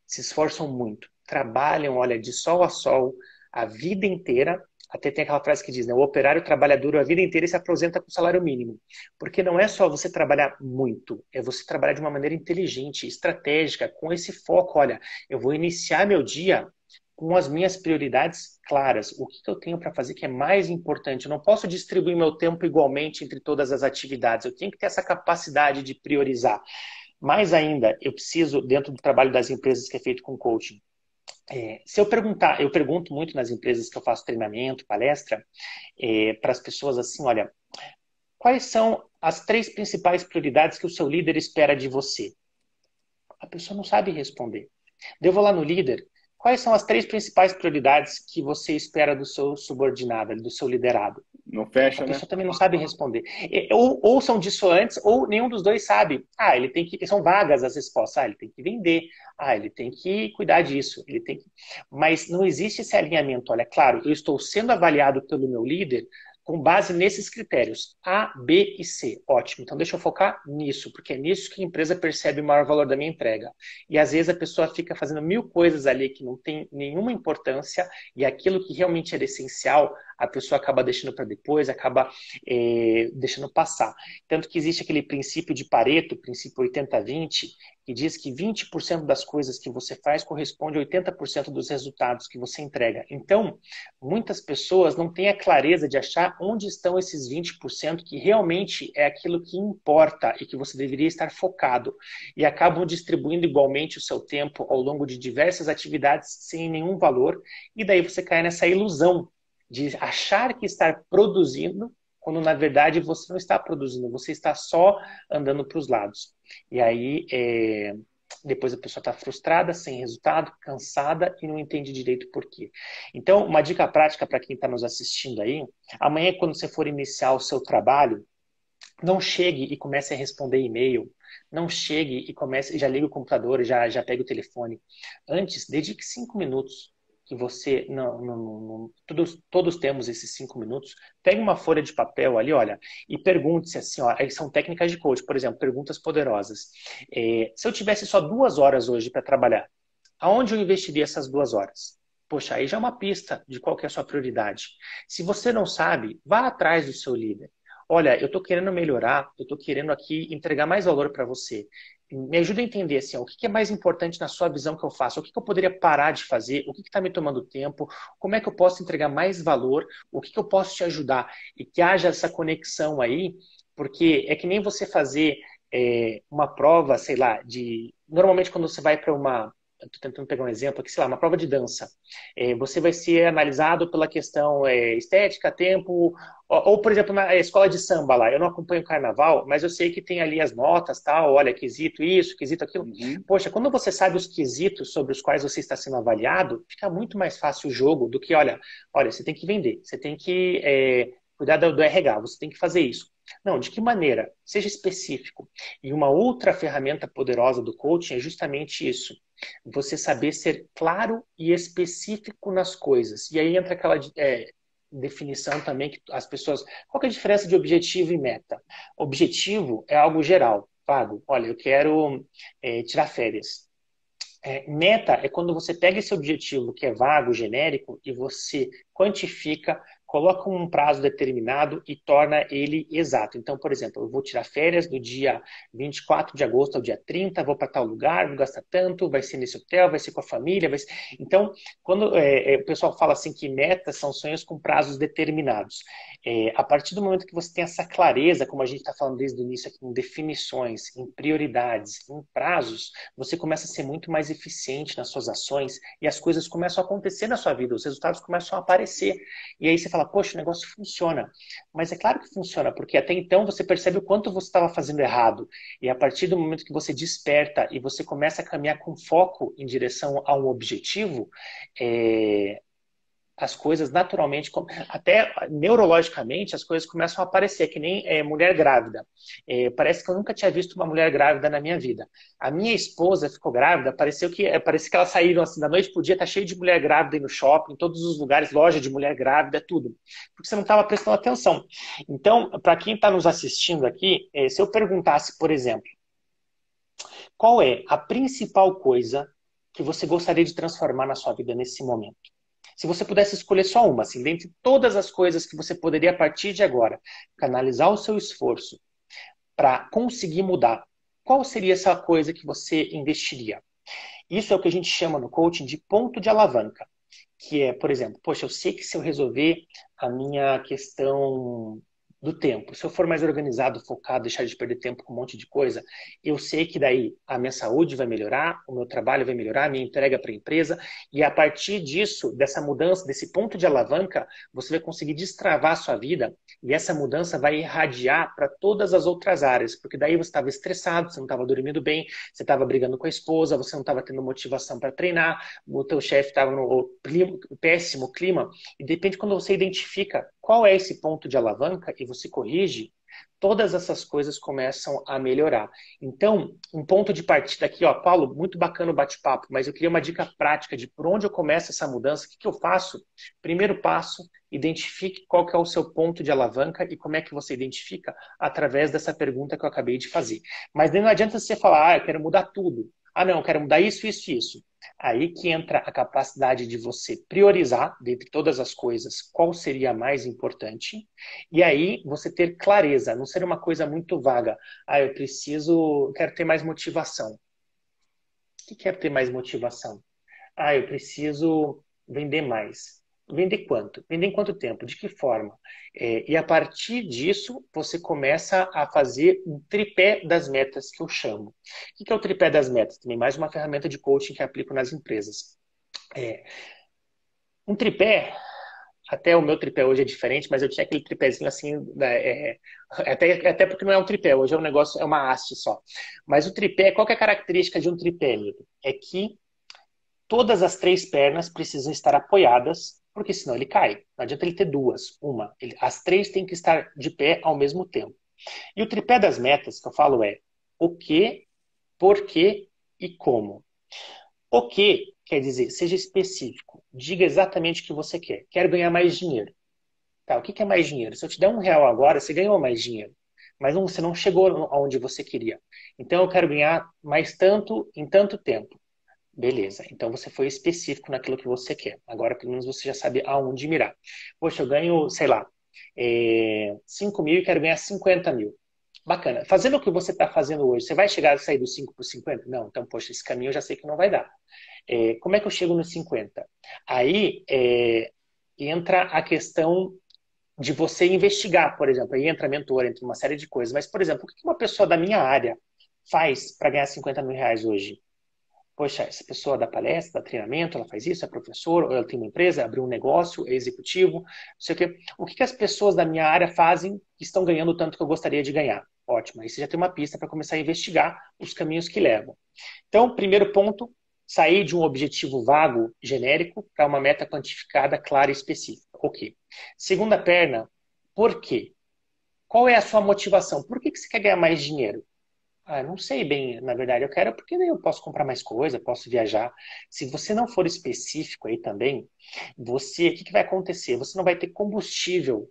se esforçam muito, trabalham, olha, de sol a sol, a vida inteira. Até tem aquela frase que diz, né? O operário trabalha duro a vida inteira e se aposenta com salário mínimo. Porque não é só você trabalhar muito, é você trabalhar de uma maneira inteligente, estratégica, com esse foco. Olha, eu vou iniciar meu dia com as minhas prioridades claras. O que eu tenho para fazer que é mais importante? Eu não posso distribuir meu tempo igualmente entre todas as atividades. Eu tenho que ter essa capacidade de priorizar. Mais ainda, eu preciso, dentro do trabalho das empresas que é feito com coaching, se eu perguntar, eu pergunto muito nas empresas que eu faço treinamento, palestra, para as pessoas assim, olha, quais são as 3 principais prioridades que o seu líder espera de você? A pessoa não sabe responder. Eu vou lá no líder, quais são as 3 principais prioridades que você espera do seu subordinado, do seu liderado? Não A fecha, né? pessoa também não sabe responder. Ou são dissonantes, ou nenhum dos dois sabe. Ah, ele tem que. São vagas as respostas. Ah, ele tem que vender. Ah, ele tem que cuidar disso. Ele tem que... Mas não existe esse alinhamento. Olha, claro, eu estou sendo avaliado pelo meu líder com base nesses critérios, A, B e C. Ótimo. Então deixa eu focar nisso, porque é nisso que a empresa percebe o maior valor da minha entrega. E às vezes a pessoa fica fazendo 1000 coisas ali que não tem nenhuma importância e aquilo que realmente era essencial, a pessoa acaba deixando para depois, acaba deixando passar. Tanto que existe aquele princípio de Pareto, o princípio 80-20, que diz que 20% das coisas que você faz corresponde a 80% dos resultados que você entrega. Então, muitas pessoas não têm a clareza de achar onde estão esses 20% que realmente é aquilo que importa e que você deveria estar focado. E acabam distribuindo igualmente o seu tempo ao longo de diversas atividades sem nenhum valor. E daí você cai nessa ilusão de achar que está produzindo, quando na verdade você não está produzindo, você está só andando para os lados. E aí, depois a pessoa está frustrada, sem resultado, cansada e não entende direito por quê. Então, uma dica prática para quem está nos assistindo aí, amanhã quando você for iniciar o seu trabalho, não chegue e comece a responder e-mail, não chegue e comece, já liga o computador, já pega o telefone. Antes, dedique 5 minutos que você, todos temos esses 5 minutos, pegue uma folha de papel ali, olha, e pergunte-se assim, ó, são técnicas de coach, por exemplo, perguntas poderosas. Se eu tivesse só 2 horas hoje para trabalhar, aonde eu investiria essas 2 horas? Poxa, aí já é uma pista de qual que é a sua prioridade. Se você não sabe, vá atrás do seu líder. Olha, eu estou querendo melhorar, eu estou querendo aqui entregar mais valor para você. Me ajuda a entender assim, ó, o que é mais importante na sua visão que eu faço, o que eu poderia parar de fazer, o que está me tomando tempo, como é que eu posso entregar mais valor, o que eu posso te ajudar. E que haja essa conexão aí, porque é que nem você fazer uma prova, sei lá, de. Normalmente quando você vai para uma. Estou tentando pegar um exemplo aqui, sei lá, uma prova de dança. Você vai ser analisado pela questão estética, tempo, por exemplo, na escola de samba lá, eu não acompanho o carnaval, mas eu sei que tem ali as notas, tal, olha, quesito isso, quesito aquilo. Uhum. Poxa, quando você sabe os quesitos sobre os quais você está sendo avaliado, fica muito mais fácil o jogo do que, olha, você tem que vender, você tem que cuidar do RH, você tem que fazer isso. Não, de que maneira? Seja específico. E uma outra ferramenta poderosa do coaching é justamente isso. Você saber ser claro e específico nas coisas. E aí entra aquela definição também que as pessoas... Qual que é a diferença de objetivo e meta? Objetivo é algo geral, vago. Olha, eu quero tirar férias. Meta é quando você pega esse objetivo que é vago, genérico, e você quantifica, coloca um prazo determinado e torna ele exato. Então, por exemplo, eu vou tirar férias do dia 24 de agosto ao dia 30, vou para tal lugar, vou gastar tanto, vai ser nesse hotel, vai ser com a família. Vai ser... Então, quando o pessoal fala assim que metas são sonhos com prazos determinados, a partir do momento que você tem essa clareza, como a gente está falando desde o início aqui, em definições, em prioridades, em prazos, você começa a ser muito mais eficiente nas suas ações e as coisas começam a acontecer na sua vida, os resultados começam a aparecer. E aí você fala, poxa, o negócio funciona. Mas é claro que funciona, porque até então você percebe o quanto você estava fazendo errado. E a partir do momento que você desperta e você começa a caminhar com foco em direção a um objetivo, as coisas naturalmente, até neurologicamente, as coisas começam a aparecer, que nem mulher grávida. Parece que eu nunca tinha visto uma mulher grávida na minha vida. A minha esposa ficou grávida, parece que elas saíram assim, da noite pro dia, tá cheio de mulher grávida aí no shopping, em todos os lugares, loja de mulher grávida, tudo. Porque você não estava prestando atenção. Então, para quem está nos assistindo aqui, se eu perguntasse, por exemplo, qual é a principal coisa que você gostaria de transformar na sua vida nesse momento? Se você pudesse escolher só uma, assim, dentre todas as coisas que você poderia, a partir de agora, canalizar o seu esforço para conseguir mudar, qual seria essa coisa que você investiria? Isso é o que a gente chama no coaching de ponto de alavanca. que é, por exemplo, poxa, eu sei que se eu resolver a minha questão do tempo, se eu for mais organizado, focado, deixar de perder tempo com um monte de coisa, eu sei que daí a minha saúde vai melhorar, o meu trabalho vai melhorar, a minha entrega para a empresa, e a partir disso, dessa mudança, desse ponto de alavanca, você vai conseguir destravar a sua vida, e essa mudança vai irradiar para todas as outras áreas, porque daí você estava estressado, você não estava dormindo bem, você estava brigando com a esposa, você não estava tendo motivação para treinar, o teu chefe estava no péssimo clima, e de repente quando você identifica qual é esse ponto de alavanca e você corrige, todas essas coisas começam a melhorar. Então, um ponto de partida aqui, ó, Paulo, muito bacana o bate-papo, mas eu queria uma dica prática de por onde eu começo essa mudança, o que eu faço? Primeiro passo, identifique qual que é o seu ponto de alavanca e como é que você identifica através dessa pergunta que eu acabei de fazer. Mas não adianta você falar, eu quero mudar tudo. Ah, não, eu quero mudar isso, isso, isso. Aí que entra a capacidade de você priorizar, dentre todas as coisas, qual seria a mais importante, e aí você ter clareza, não ser uma coisa muito vaga. Ah, quero ter mais motivação. O que quer ter mais motivação? Ah, eu preciso vender mais. Vender quanto? Vender em quanto tempo? De que forma? E a partir disso, você começa a fazer um tripé das metas que eu chamo. O que é o tripé das metas? Também mais uma ferramenta de coaching que aplico nas empresas. É, um tripé, até o meu tripé hoje é diferente, mas eu tinha aquele tripézinho assim, né, até porque não é um tripé, hoje é um negócio, é uma haste só. Mas o tripé, qual que é a característica de um tripé, amigo? É que todas as três pernas precisam estar apoiadas, porque senão ele cai. Não adianta ele ter duas, uma. As três têm que estar de pé ao mesmo tempo. E o tripé das metas que eu falo é o que, por quê e como. O que quer dizer, seja específico. Diga exatamente o que você quer. Quero ganhar mais dinheiro. Tá, o que é mais dinheiro? Se eu te der R$ 1 agora, você ganhou mais dinheiro. Mas você não chegou aonde você queria. Então eu quero ganhar mais tanto em tanto tempo. Beleza, então você foi específico naquilo que você quer. Agora, pelo menos, você já sabe aonde mirar. Poxa, eu ganho, sei lá, 5 mil e quero ganhar 50 mil. Bacana. Fazendo o que você está fazendo hoje, você vai chegar a sair dos 5 para 50? Não, então, poxa, esse caminho eu já sei que não vai dar. Como é que eu chego nos 50? Aí entra a questão de você investigar, por exemplo. Aí entra mentor, entra uma série de coisas. Mas, por exemplo, o que uma pessoa da minha área faz para ganhar 50 mil reais hoje? Poxa, essa pessoa dá palestra, dá treinamento, ela faz isso, é professor, ou ela tem uma empresa, abriu um negócio, é executivo, não sei o quê. O que as pessoas da minha área fazem que estão ganhando tanto que eu gostaria de ganhar? Ótimo, aí você já tem uma pista para começar a investigar os caminhos que levam. Então, primeiro ponto, sair de um objetivo vago, genérico, para uma meta quantificada, clara e específica. Ok. Segunda perna, por quê? Qual é a sua motivação? Por que você quer ganhar mais dinheiro? Ah, não sei bem, na verdade, eu quero porque daí eu posso comprar mais coisa, posso viajar. Se você não for específico aí também, o que vai acontecer? Você não vai ter combustível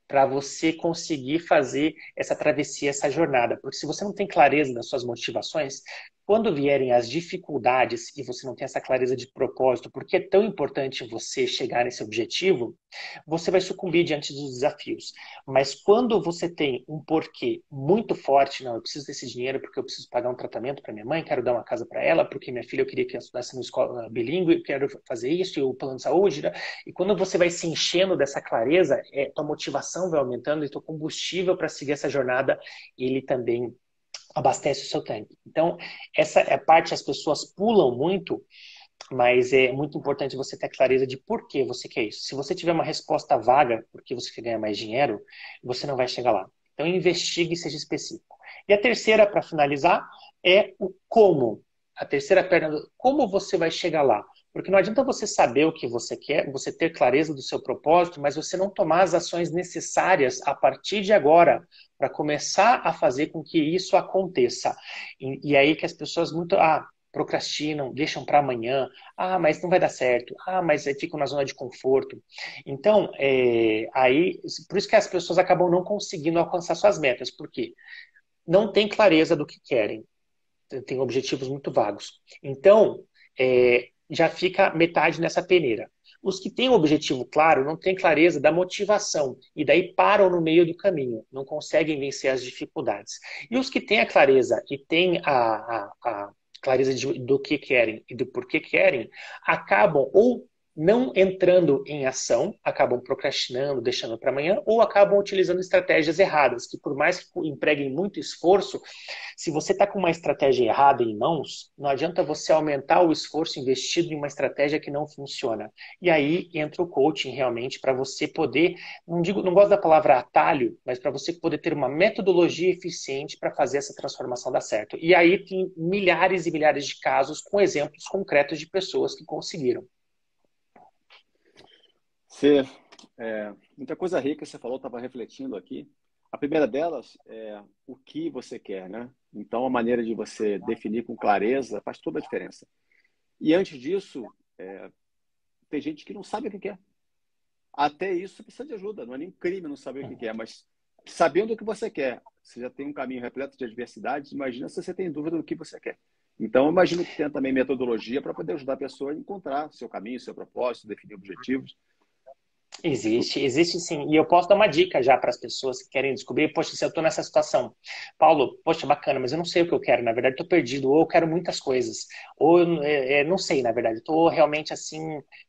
para você conseguir fazer essa travessia, essa jornada. Porque se você não tem clareza das suas motivações, quando vierem as dificuldades e você não tem essa clareza de propósito, porque é tão importante você chegar nesse objetivo, você vai sucumbir diante dos desafios. Mas quando você tem um porquê muito forte, não, eu preciso desse dinheiro porque eu preciso pagar um tratamento para minha mãe, quero dar uma casa para ela, porque minha filha eu queria que ela estudasse numa escola bilíngue, quero fazer isso, e o plano de saúde, né? E quando você vai se enchendo dessa clareza, tua motivação vai aumentando e teu combustível para seguir essa jornada, ele também abastece o seu tanque. Então, essa é a parte que as pessoas pulam muito, mas é muito importante você ter clareza de por que você quer isso. Se você tiver uma resposta vaga, porque você quer ganhar mais dinheiro, você não vai chegar lá. Então, investigue e seja específico. E a terceira, para finalizar, é o como. A terceira perna, como você vai chegar lá? Porque não adianta você saber o que você quer, você ter clareza do seu propósito, mas você não tomar as ações necessárias a partir de agora para começar a fazer com que isso aconteça. E aí que as pessoas muito procrastinam, deixam para amanhã, mas não vai dar certo, mas aí ficam na zona de conforto. Então, aí, por isso que as pessoas acabam não conseguindo alcançar suas metas, porque não tem clareza do que querem, tem objetivos muito vagos. Então, já fica metade nessa peneira. Os que têm um objetivo claro não têm clareza da motivação e daí param no meio do caminho, não conseguem vencer as dificuldades. E os que têm a clareza e têm a clareza do que querem e do porquê querem, acabam ou não entrando em ação, acabam procrastinando, deixando para amanhã, ou acabam utilizando estratégias erradas, que por mais que empreguem muito esforço, se você está com uma estratégia errada em mãos, não adianta você aumentar o esforço investido em uma estratégia que não funciona. E aí entra o coaching realmente para você poder, não gosto da palavra atalho, mas para você poder ter uma metodologia eficiente para fazer essa transformação dar certo. E aí tem milhares e milhares de casos com exemplos concretos de pessoas que conseguiram. Você, muita coisa rica você falou, estava refletindo aqui. A primeira delas é o que você quer, né? Então, a maneira de você definir com clareza faz toda a diferença. E antes disso, tem gente que não sabe o que quer. Até isso precisa de ajuda. Não é nem crime não saber o que quer, mas sabendo o que você quer, você já tem um caminho repleto de adversidades. Imagina se você tem dúvida do que você quer. Então, eu imagino que tem também metodologia para poder ajudar a pessoa a encontrar seu caminho, seu propósito, definir objetivos. Existe sim. E eu posso dar uma dica já para as pessoas que querem descobrir, poxa, se eu estou nessa situação, Paulo, poxa, bacana, mas eu não sei o que eu quero, na verdade estou perdido, ou eu quero muitas coisas, ou não sei, na verdade, estou realmente assim,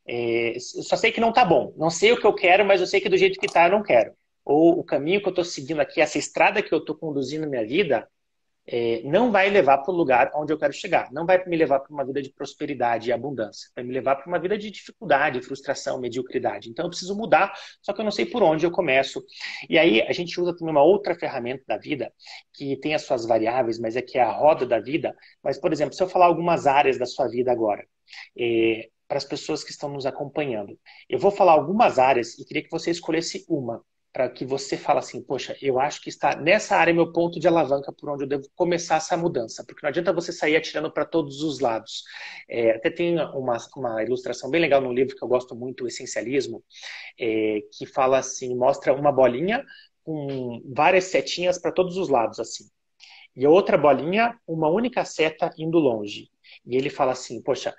eu só sei que não está bom, não sei o que eu quero, mas eu sei que do jeito que está eu não quero. Ou o caminho que eu estou seguindo aqui, essa estrada que eu estou conduzindo minha vida, não vai levar para o lugar onde eu quero chegar. Não vai me levar para uma vida de prosperidade e abundância. Vai me levar para uma vida de dificuldade, frustração, mediocridade. Então eu preciso mudar, só que eu não sei por onde eu começo. E aí a gente usa também uma outra ferramenta da vida, que tem as suas variáveis, mas que é a roda da vida. Mas, por exemplo, se eu falar algumas áreas da sua vida agora, para as pessoas que estão nos acompanhando, eu vou falar algumas áreas e queria que você escolhesse uma para que você fale assim, poxa, eu acho que está nessa área meu ponto de alavanca por onde eu devo começar essa mudança, porque não adianta você sair atirando para todos os lados. Até tem uma ilustração bem legal no livro que eu gosto muito, o Essencialismo, que fala assim, mostra uma bolinha com várias setinhas para todos os lados, assim. E a outra bolinha, uma única seta indo longe. E ele fala assim, poxa,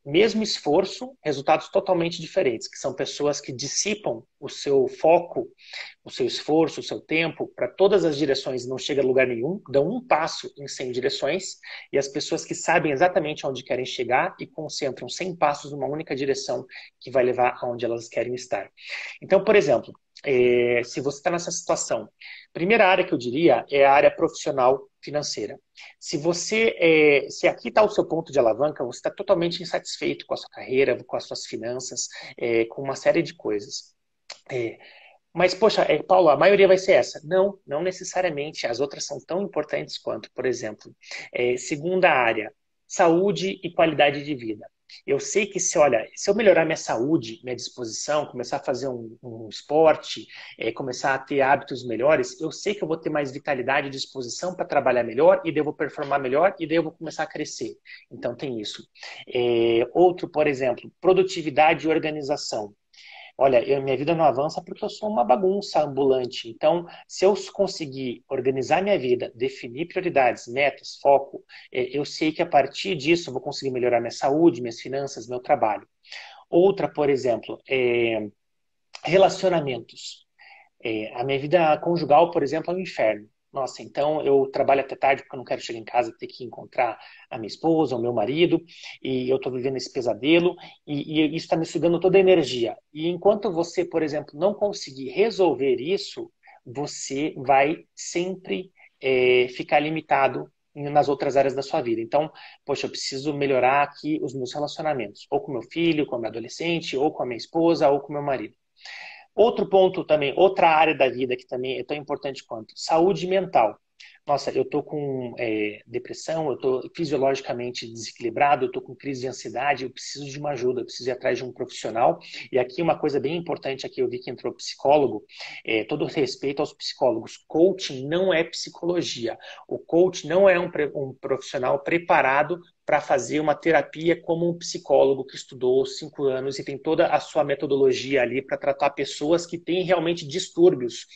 mesmo esforço, resultados totalmente diferentes, que são pessoas que dissipam o seu foco, o seu esforço, o seu tempo para todas as direções e não chega a lugar nenhum, dão um passo em 100 direções, e as pessoas que sabem exatamente onde querem chegar e concentram 100 passos numa única direção que vai levar aonde elas querem estar. Então, por exemplo, se você está nessa situação, primeira área que eu diria é a área profissional financeira. Se aqui está o seu ponto de alavanca, você está totalmente insatisfeito com a sua carreira, com as suas finanças, com uma série de coisas. Mas, poxa, Paulo, a maioria vai ser essa. Não, não necessariamente. As outras são tão importantes quanto, por exemplo, segunda área, saúde e qualidade de vida. Eu sei que se eu melhorar minha saúde, minha disposição, começar a fazer um esporte, começar a ter hábitos melhores, eu sei que eu vou ter mais vitalidade e disposição para trabalhar melhor e devo performar melhor e daí eu vou começar a crescer. Então tem isso. Outro, por exemplo, produtividade e organização. Olha, minha vida não avança porque eu sou uma bagunça ambulante. Então, se eu conseguir organizar minha vida, definir prioridades, metas, foco, eu sei que a partir disso eu vou conseguir melhorar minha saúde, minhas finanças, meu trabalho. Outra, por exemplo, relacionamentos. A minha vida conjugal, por exemplo, é um inferno. Nossa, então eu trabalho até tarde porque eu não quero chegar em casa e ter que encontrar a minha esposa, o meu marido, e eu estou vivendo esse pesadelo, e isso está me sugando toda a energia. E enquanto você, por exemplo, não conseguir resolver isso, você vai sempre ficar limitado nas outras áreas da sua vida. Então, poxa, eu preciso melhorar aqui os meus relacionamentos, ou com meu filho, com a minha adolescente, ou com a minha esposa, ou com o meu marido. Outro ponto também, outra área da vida que também é tão importante quanto saúde mental. Nossa, eu tô com depressão, eu tô fisiologicamente desequilibrado, eu tô com crise de ansiedade, eu preciso de uma ajuda, eu preciso ir atrás de um profissional. E aqui uma coisa bem importante, aqui eu vi que entrou psicólogo, todo respeito aos psicólogos, coaching não é psicologia. O coach não é um profissional preparado para fazer uma terapia como um psicólogo que estudou 5 anos e tem toda a sua metodologia ali para tratar pessoas que têm realmente distúrbios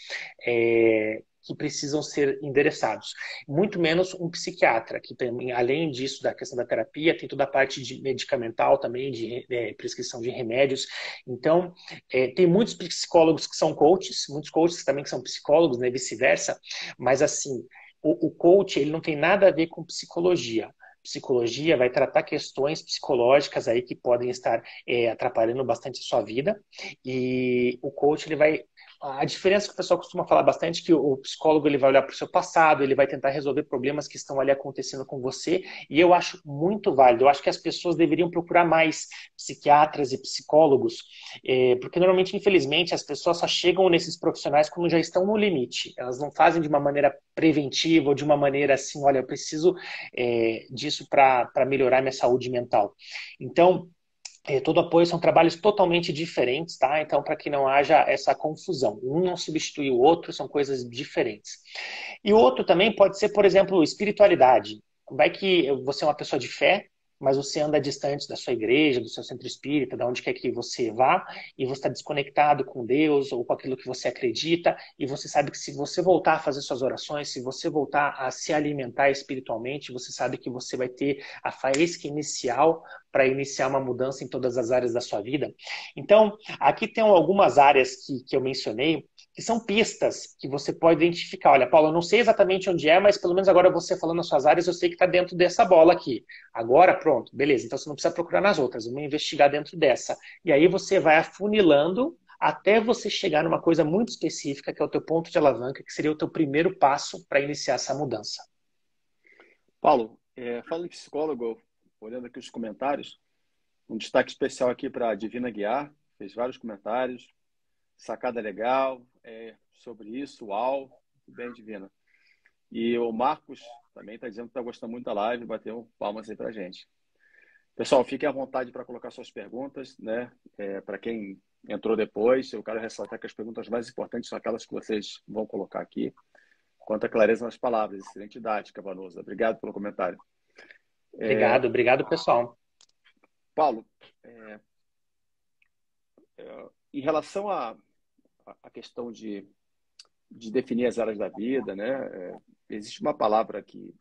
que precisam ser endereçados. Muito menos um psiquiatra, que também, além disso, da questão da terapia, tem toda a parte de medicamental também, de prescrição de remédios. Então, tem muitos psicólogos que são coaches, muitos coaches também que são psicólogos, né, vice-versa, mas assim, o coach ele não tem nada a ver com psicologia. psicologia, vai tratar questões psicológicas aí que podem estar atrapalhando bastante a sua vida. E o coach, ele vai... A diferença que o pessoal costuma falar bastante é que o psicólogo ele vai olhar para o seu passado, ele vai tentar resolver problemas que estão ali acontecendo com você, e eu acho muito válido. Eu acho que as pessoas deveriam procurar mais psiquiatras e psicólogos, porque normalmente, infelizmente, as pessoas só chegam nesses profissionais quando já estão no limite. Elas não fazem de uma maneira preventiva ou de uma maneira assim, olha, eu preciso disso para melhorar minha saúde mental. Então, todo apoio são trabalhos totalmente diferentes, tá? Então, para que não haja essa confusão. Um não substitui o outro, são coisas diferentes. E o outro também pode ser, por exemplo, espiritualidade. Vai que você é uma pessoa de fé, mas você anda distante da sua igreja, do seu centro espírita, de onde quer que você vá, e você está desconectado com Deus ou com aquilo que você acredita, e você sabe que se você voltar a fazer suas orações, se você voltar a se alimentar espiritualmente, você sabe que você vai ter a faísca inicial para iniciar uma mudança em todas as áreas da sua vida. Então, aqui tem algumas áreas que eu mencionei, que são pistas que você pode identificar. Olha, Paulo, eu não sei exatamente onde é, mas pelo menos agora você falando as suas áreas, eu sei que está dentro dessa bola aqui. Agora, pronto, beleza. Então você não precisa procurar nas outras, vamos investigar dentro dessa. E aí você vai afunilando até você chegar numa coisa muito específica, que é o teu ponto de alavanca, que seria o teu primeiro passo para iniciar essa mudança. Paulo, falando em psicólogo, olhando aqui os comentários, um destaque especial aqui para a Divina Guiar, fez vários comentários, sacada legal sobre isso, uau, muito bem, Divina. E o Marcos também está dizendo que está gostando muito da live, bateu palmas aí para a gente. Pessoal, fiquem à vontade para colocar suas perguntas, né? Para quem entrou depois, eu quero ressaltar que as perguntas mais importantes são aquelas que vocês vão colocar aqui. Quanto à clareza nas palavras, excelente didática, Vanusa. Obrigado pelo comentário. Obrigado, pessoal. Paulo, em relação à questão de definir as áreas da vida, né? Existe uma palavra que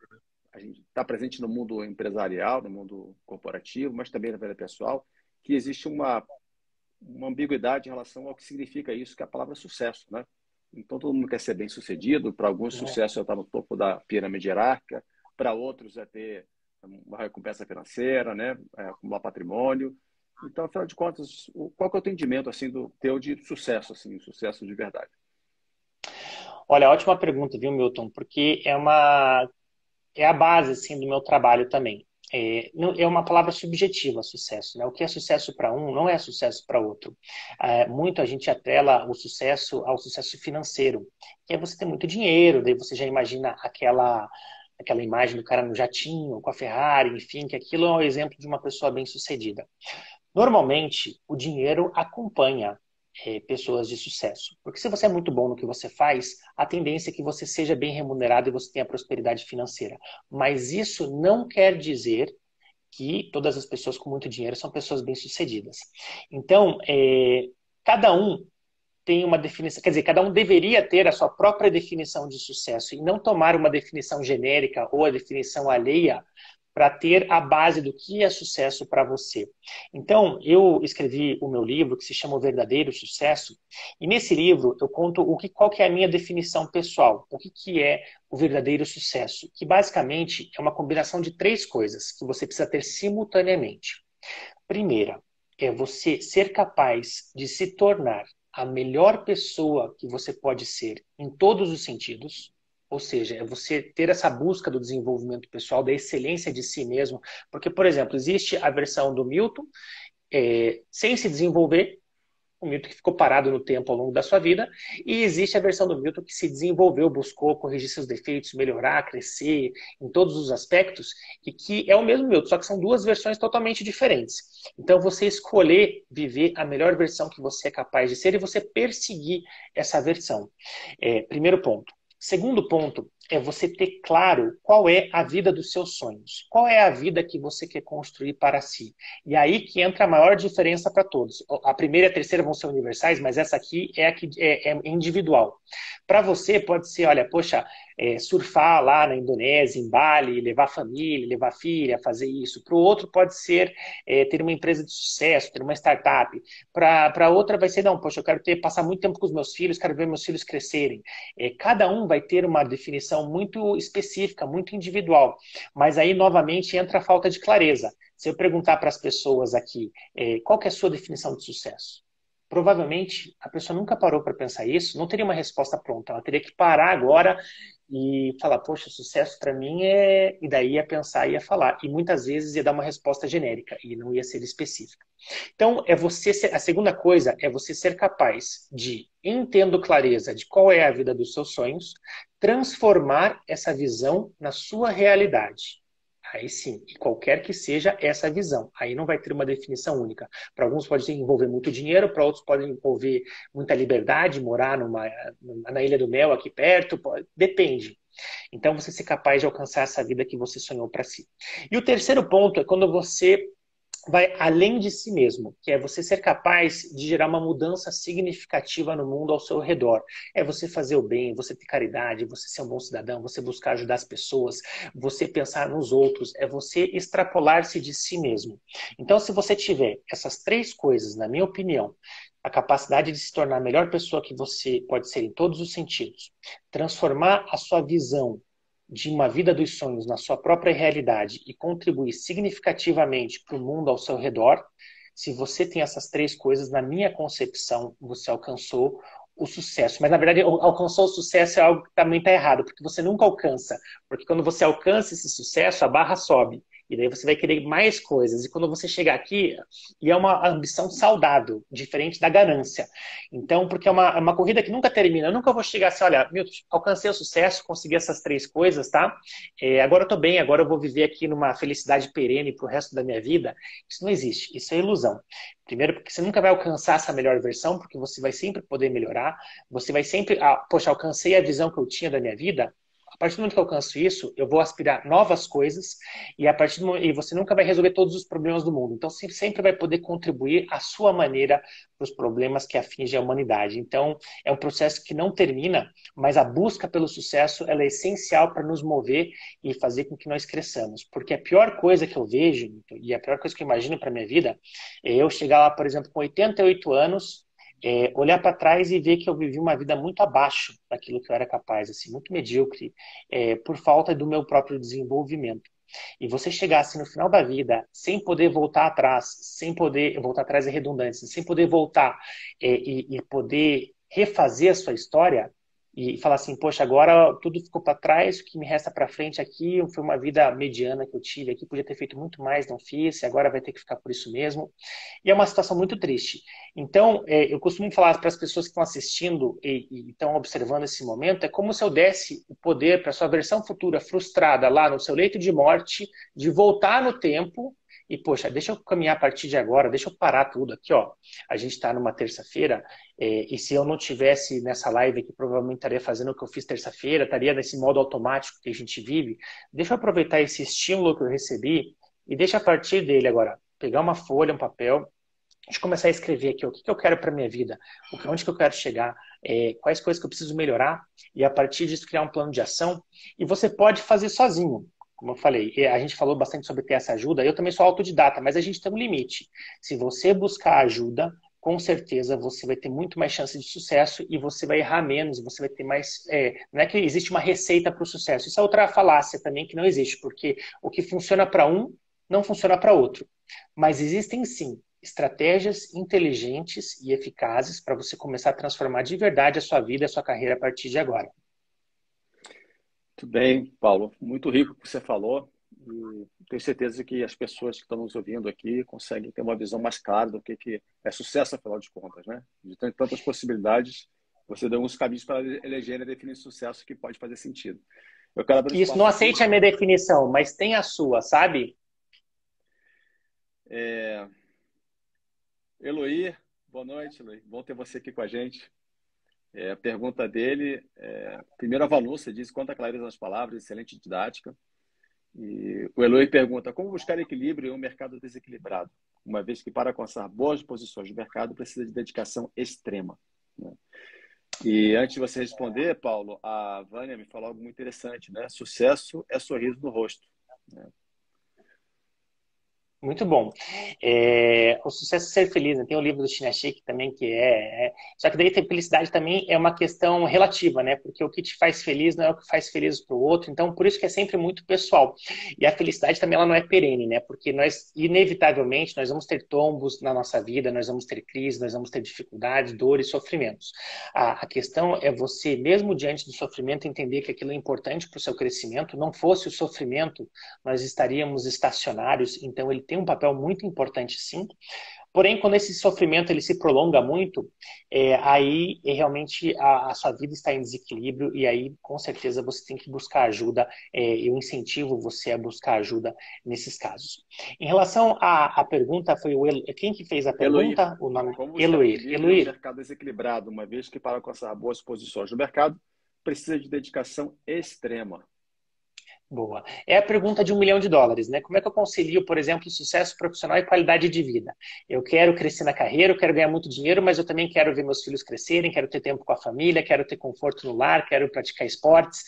a gente está presente no mundo empresarial, no mundo corporativo, mas também na vida pessoal, que existe uma ambiguidade em relação ao que significa isso, que é a palavra sucesso, né? Então, todo mundo quer ser bem-sucedido. Para alguns, sucesso é estar no topo da pirâmide hierárquica. Para outros, é ter uma recompensa financeira, né? Acumular patrimônio. Então, afinal de contas, qual que é o entendimento assim, do teu de sucesso, assim, sucesso de verdade? Olha, ótima pergunta, viu, Milton? Porque é a base assim, do meu trabalho também. É uma palavra subjetiva, sucesso. Né? O que é sucesso para um não é sucesso para outro. Muito a gente atrela o sucesso ao sucesso financeiro, que é você ter muito dinheiro, daí você já imagina aquela imagem do cara no jatinho, com a Ferrari, enfim, que aquilo é um exemplo de uma pessoa bem-sucedida. Normalmente, o dinheiro acompanha pessoas de sucesso. Porque se você é muito bom no que você faz, a tendência é que você seja bem remunerado e você tenha prosperidade financeira. Mas isso não quer dizer que todas as pessoas com muito dinheiro são pessoas bem-sucedidas. Então, cada um tem uma definição, quer dizer, cada um deveria ter a sua própria definição de sucesso e não tomar uma definição genérica ou a definição alheia para ter a base do que é sucesso para você. Então, eu escrevi o meu livro, que se chama O Verdadeiro Sucesso, e nesse livro eu conto qual que é a minha definição pessoal, o que é o verdadeiro sucesso, que basicamente é uma combinação de três coisas que você precisa ter simultaneamente. Primeira, é você ser capaz de se tornar a melhor pessoa que você pode ser em todos os sentidos. Ou seja, é você ter essa busca do desenvolvimento pessoal, da excelência de si mesmo. Porque, por exemplo, existe a versão do Milton sem se desenvolver, o Milton que ficou parado no tempo ao longo da sua vida, e existe a versão do Milton que se desenvolveu, buscou corrigir seus defeitos, melhorar, crescer em todos os aspectos, e que é o mesmo Milton, só que são duas versões totalmente diferentes. Então, você escolher viver a melhor versão que você é capaz de ser e você perseguir essa versão. Primeiro ponto. Segundo ponto é você ter claro qual é a vida dos seus sonhos. Qual é a vida que você quer construir para si. E aí que entra a maior diferença para todos. A primeira e a terceira vão ser universais, mas essa aqui é a que é individual. Para você pode ser, olha, poxa, surfar lá na Indonésia, em Bali, levar a família, levar a filha, fazer isso. Para o outro pode ser ter uma empresa de sucesso, ter uma startup. Para outra vai ser, não, poxa, eu quero passar muito tempo com os meus filhos, quero ver meus filhos crescerem. Cada um vai ter uma definição muito específica, muito individual. Mas aí, novamente, entra a falta de clareza. Se eu perguntar para as pessoas aqui, qual que é a sua definição de sucesso? Provavelmente a pessoa nunca parou para pensar isso, não teria uma resposta pronta. Ela teria que parar agora e falar, poxa, sucesso para mim é. E daí ia pensar, ia falar. E muitas vezes ia dar uma resposta genérica e não ia ser específica. Então, a segunda coisa é você ser capaz de, tendo clareza de qual é a vida dos seus sonhos, transformar essa visão na sua realidade. Aí sim, e qualquer que seja essa visão. Aí não vai ter uma definição única. Para alguns pode envolver muito dinheiro, para outros pode envolver muita liberdade, morar na Ilha do Mel aqui perto, depende. Então você ser capaz de alcançar essa vida que você sonhou para si. E o terceiro ponto é quando você vai além de si mesmo, que é você ser capaz de gerar uma mudança significativa no mundo ao seu redor. É você fazer o bem, você ter caridade, você ser um bom cidadão, você buscar ajudar as pessoas, você pensar nos outros, é você extrapolar-se de si mesmo. Então, se você tiver essas três coisas, na minha opinião, a capacidade de se tornar a melhor pessoa que você pode ser em todos os sentidos, transformar a sua visão de uma vida dos sonhos na sua própria realidade e contribuir significativamente para o mundo ao seu redor, se você tem essas três coisas, na minha concepção, você alcançou o sucesso. Mas, na verdade, alcançou o sucesso é algo que também está errado, porque você nunca alcança. Porque quando você alcança esse sucesso, a barra sobe. E daí você vai querer mais coisas. E quando você chegar aqui, e é uma ambição saudável, diferente da ganância. Então, porque é uma corrida que nunca termina. Eu nunca vou chegar assim, olha, Milton, alcancei o sucesso, consegui essas três coisas, tá? Agora eu tô bem, agora eu vou viver aqui numa felicidade perene pro resto da minha vida. Isso não existe, isso é ilusão. Primeiro, porque você nunca vai alcançar essa melhor versão, porque você vai sempre poder melhorar, você vai sempre, poxa, alcancei a visão que eu tinha da minha vida. A partir do momento que eu alcanço isso, eu vou aspirar novas coisas e a partir do momento, e você nunca vai resolver todos os problemas do mundo. Então, você sempre vai poder contribuir à sua maneira para os problemas que afligem a humanidade. Então, é um processo que não termina, mas a busca pelo sucesso ela é essencial para nos mover e fazer com que nós cresçamos. Porque a pior coisa que eu vejo, e a pior coisa que eu imagino para a minha vida, é eu chegar lá, por exemplo, com 88 anos, olhar para trás e ver que eu vivi uma vida muito abaixo daquilo que eu era capaz, assim, muito medíocre, por falta do meu próprio desenvolvimento. E você chegar assim no final da vida, sem poder voltar atrás, sem poder voltar atrás é redundância, sem poder voltar e poder refazer a sua história e falar assim, poxa, agora tudo ficou para trás, o que me resta para frente aqui foi uma vida mediana que eu tive aqui, podia ter feito muito mais, não fiz, e agora vai ter que ficar por isso mesmo. E é uma situação muito triste. Então, eu costumo falar para as pessoas que estão assistindo e estão observando esse momento, é como se eu desse o poder para a sua versão futura frustrada lá no seu leito de morte, de voltar no tempo e, poxa, deixa eu caminhar a partir de agora, deixa eu parar tudo aqui, ó. A gente está numa terça-feira, e se eu não tivesse nessa live aqui, provavelmente estaria fazendo o que eu fiz terça-feira, estaria nesse modo automático que a gente vive. Deixa eu aproveitar esse estímulo que eu recebi e deixa a partir dele agora, pegar uma folha, um papel, de começar a escrever aqui o que eu quero para minha vida, onde que eu quero chegar, quais coisas que eu preciso melhorar, e a partir disso criar um plano de ação. E você pode fazer sozinho. Como eu falei, a gente falou bastante sobre ter essa ajuda, eu também sou autodidata, mas a gente tem um limite. Se você buscar ajuda, com certeza você vai ter muito mais chance de sucesso e você vai errar menos, você vai ter mais... não é que existe uma receita para o sucesso, isso é outra falácia também que não existe, porque o que funciona para um, não funciona para outro. Mas existem sim estratégias inteligentes e eficazes para você começar a transformar de verdade a sua vida e a sua carreira a partir de agora. Muito bem, Paulo. Muito rico o que você falou. E tenho certeza que as pessoas que estão nos ouvindo aqui conseguem ter uma visão mais clara do que é sucesso, afinal de contas, né? De tantas possibilidades, você deu uns caminhos para eleger e definir sucesso que pode fazer sentido. Eu quero abrir um Isso, não espaço aqui. aceite a minha definição, mas tem a sua, sabe? Eloy, boa noite, Eloy. Bom ter você aqui com a gente. A pergunta dele primeiro a Vanusa diz quanta clareza nas palavras, excelente didática. E o Eloy pergunta como buscar equilíbrio em um mercado desequilibrado, uma vez que para alcançar boas posições de mercado precisa de dedicação extrema, né? E antes de você responder, Paulo, a Vânia me falou algo muito interessante, né? Sucesso é sorriso no rosto, né? Muito bom. O Sucesso é Ser Feliz, né? Tem o livro do Chinachek também, Só que daí ter felicidade também é uma questão relativa, né? Porque o que te faz feliz não é o que faz feliz para o outro, então por isso que é sempre muito pessoal. E a felicidade também ela não é perene, né? Porque nós, inevitavelmente, nós vamos ter tombos na nossa vida, nós vamos ter crises, nós vamos ter dificuldades, dores, sofrimentos. A questão é você, mesmo diante do sofrimento, entender que aquilo é importante para o seu crescimento. Não fosse o sofrimento, nós estaríamos estacionários, então ele tem um papel muito importante, sim. Porém, quando esse sofrimento ele se prolonga muito, aí realmente a sua vida está em desequilíbrio e aí, com certeza, você tem que buscar ajuda. Eu incentivo você a buscar ajuda nesses casos. Em relação à pergunta, foi quem que fez a Eloir, pergunta? O nome? como você Eloir. vive um Eloir, mercado desequilibrado, uma vez que para alcançar boas posições no mercado, precisa de dedicação extrema. boa. É a pergunta de US$ 1 milhão, né? Como é que eu concilio, por exemplo, sucesso profissional e qualidade de vida? Eu quero crescer na carreira, eu quero ganhar muito dinheiro, mas eu também quero ver meus filhos crescerem, quero ter tempo com a família, quero ter conforto no lar, quero praticar esportes.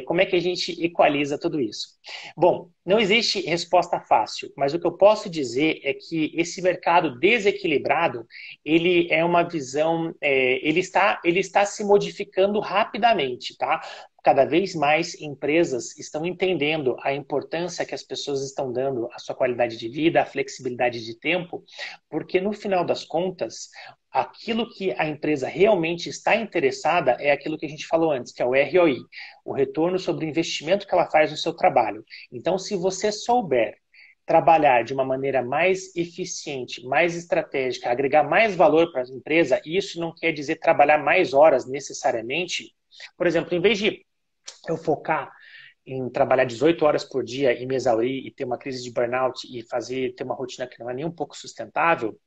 Como é que a gente equaliza tudo isso? Bom, não existe resposta fácil, mas o que eu posso dizer é que esse mercado desequilibrado, ele é uma visão, ele está se modificando rapidamente, tá? Cada vez mais empresas estão entendendo a importância que as pessoas estão dando à sua qualidade de vida, à flexibilidade de tempo, porque no final das contas, aquilo que a empresa realmente está interessada é aquilo que a gente falou antes, que é o ROI, o retorno sobre o investimento que ela faz no seu trabalho. Então, se você souber trabalhar de uma maneira mais eficiente, mais estratégica, agregar mais valor para a empresa, e isso não quer dizer trabalhar mais horas necessariamente. Por exemplo, em vez de eu focar em trabalhar 18 horas por dia e me exaurir e ter uma crise de burnout e ter uma rotina que não é nem um pouco sustentável,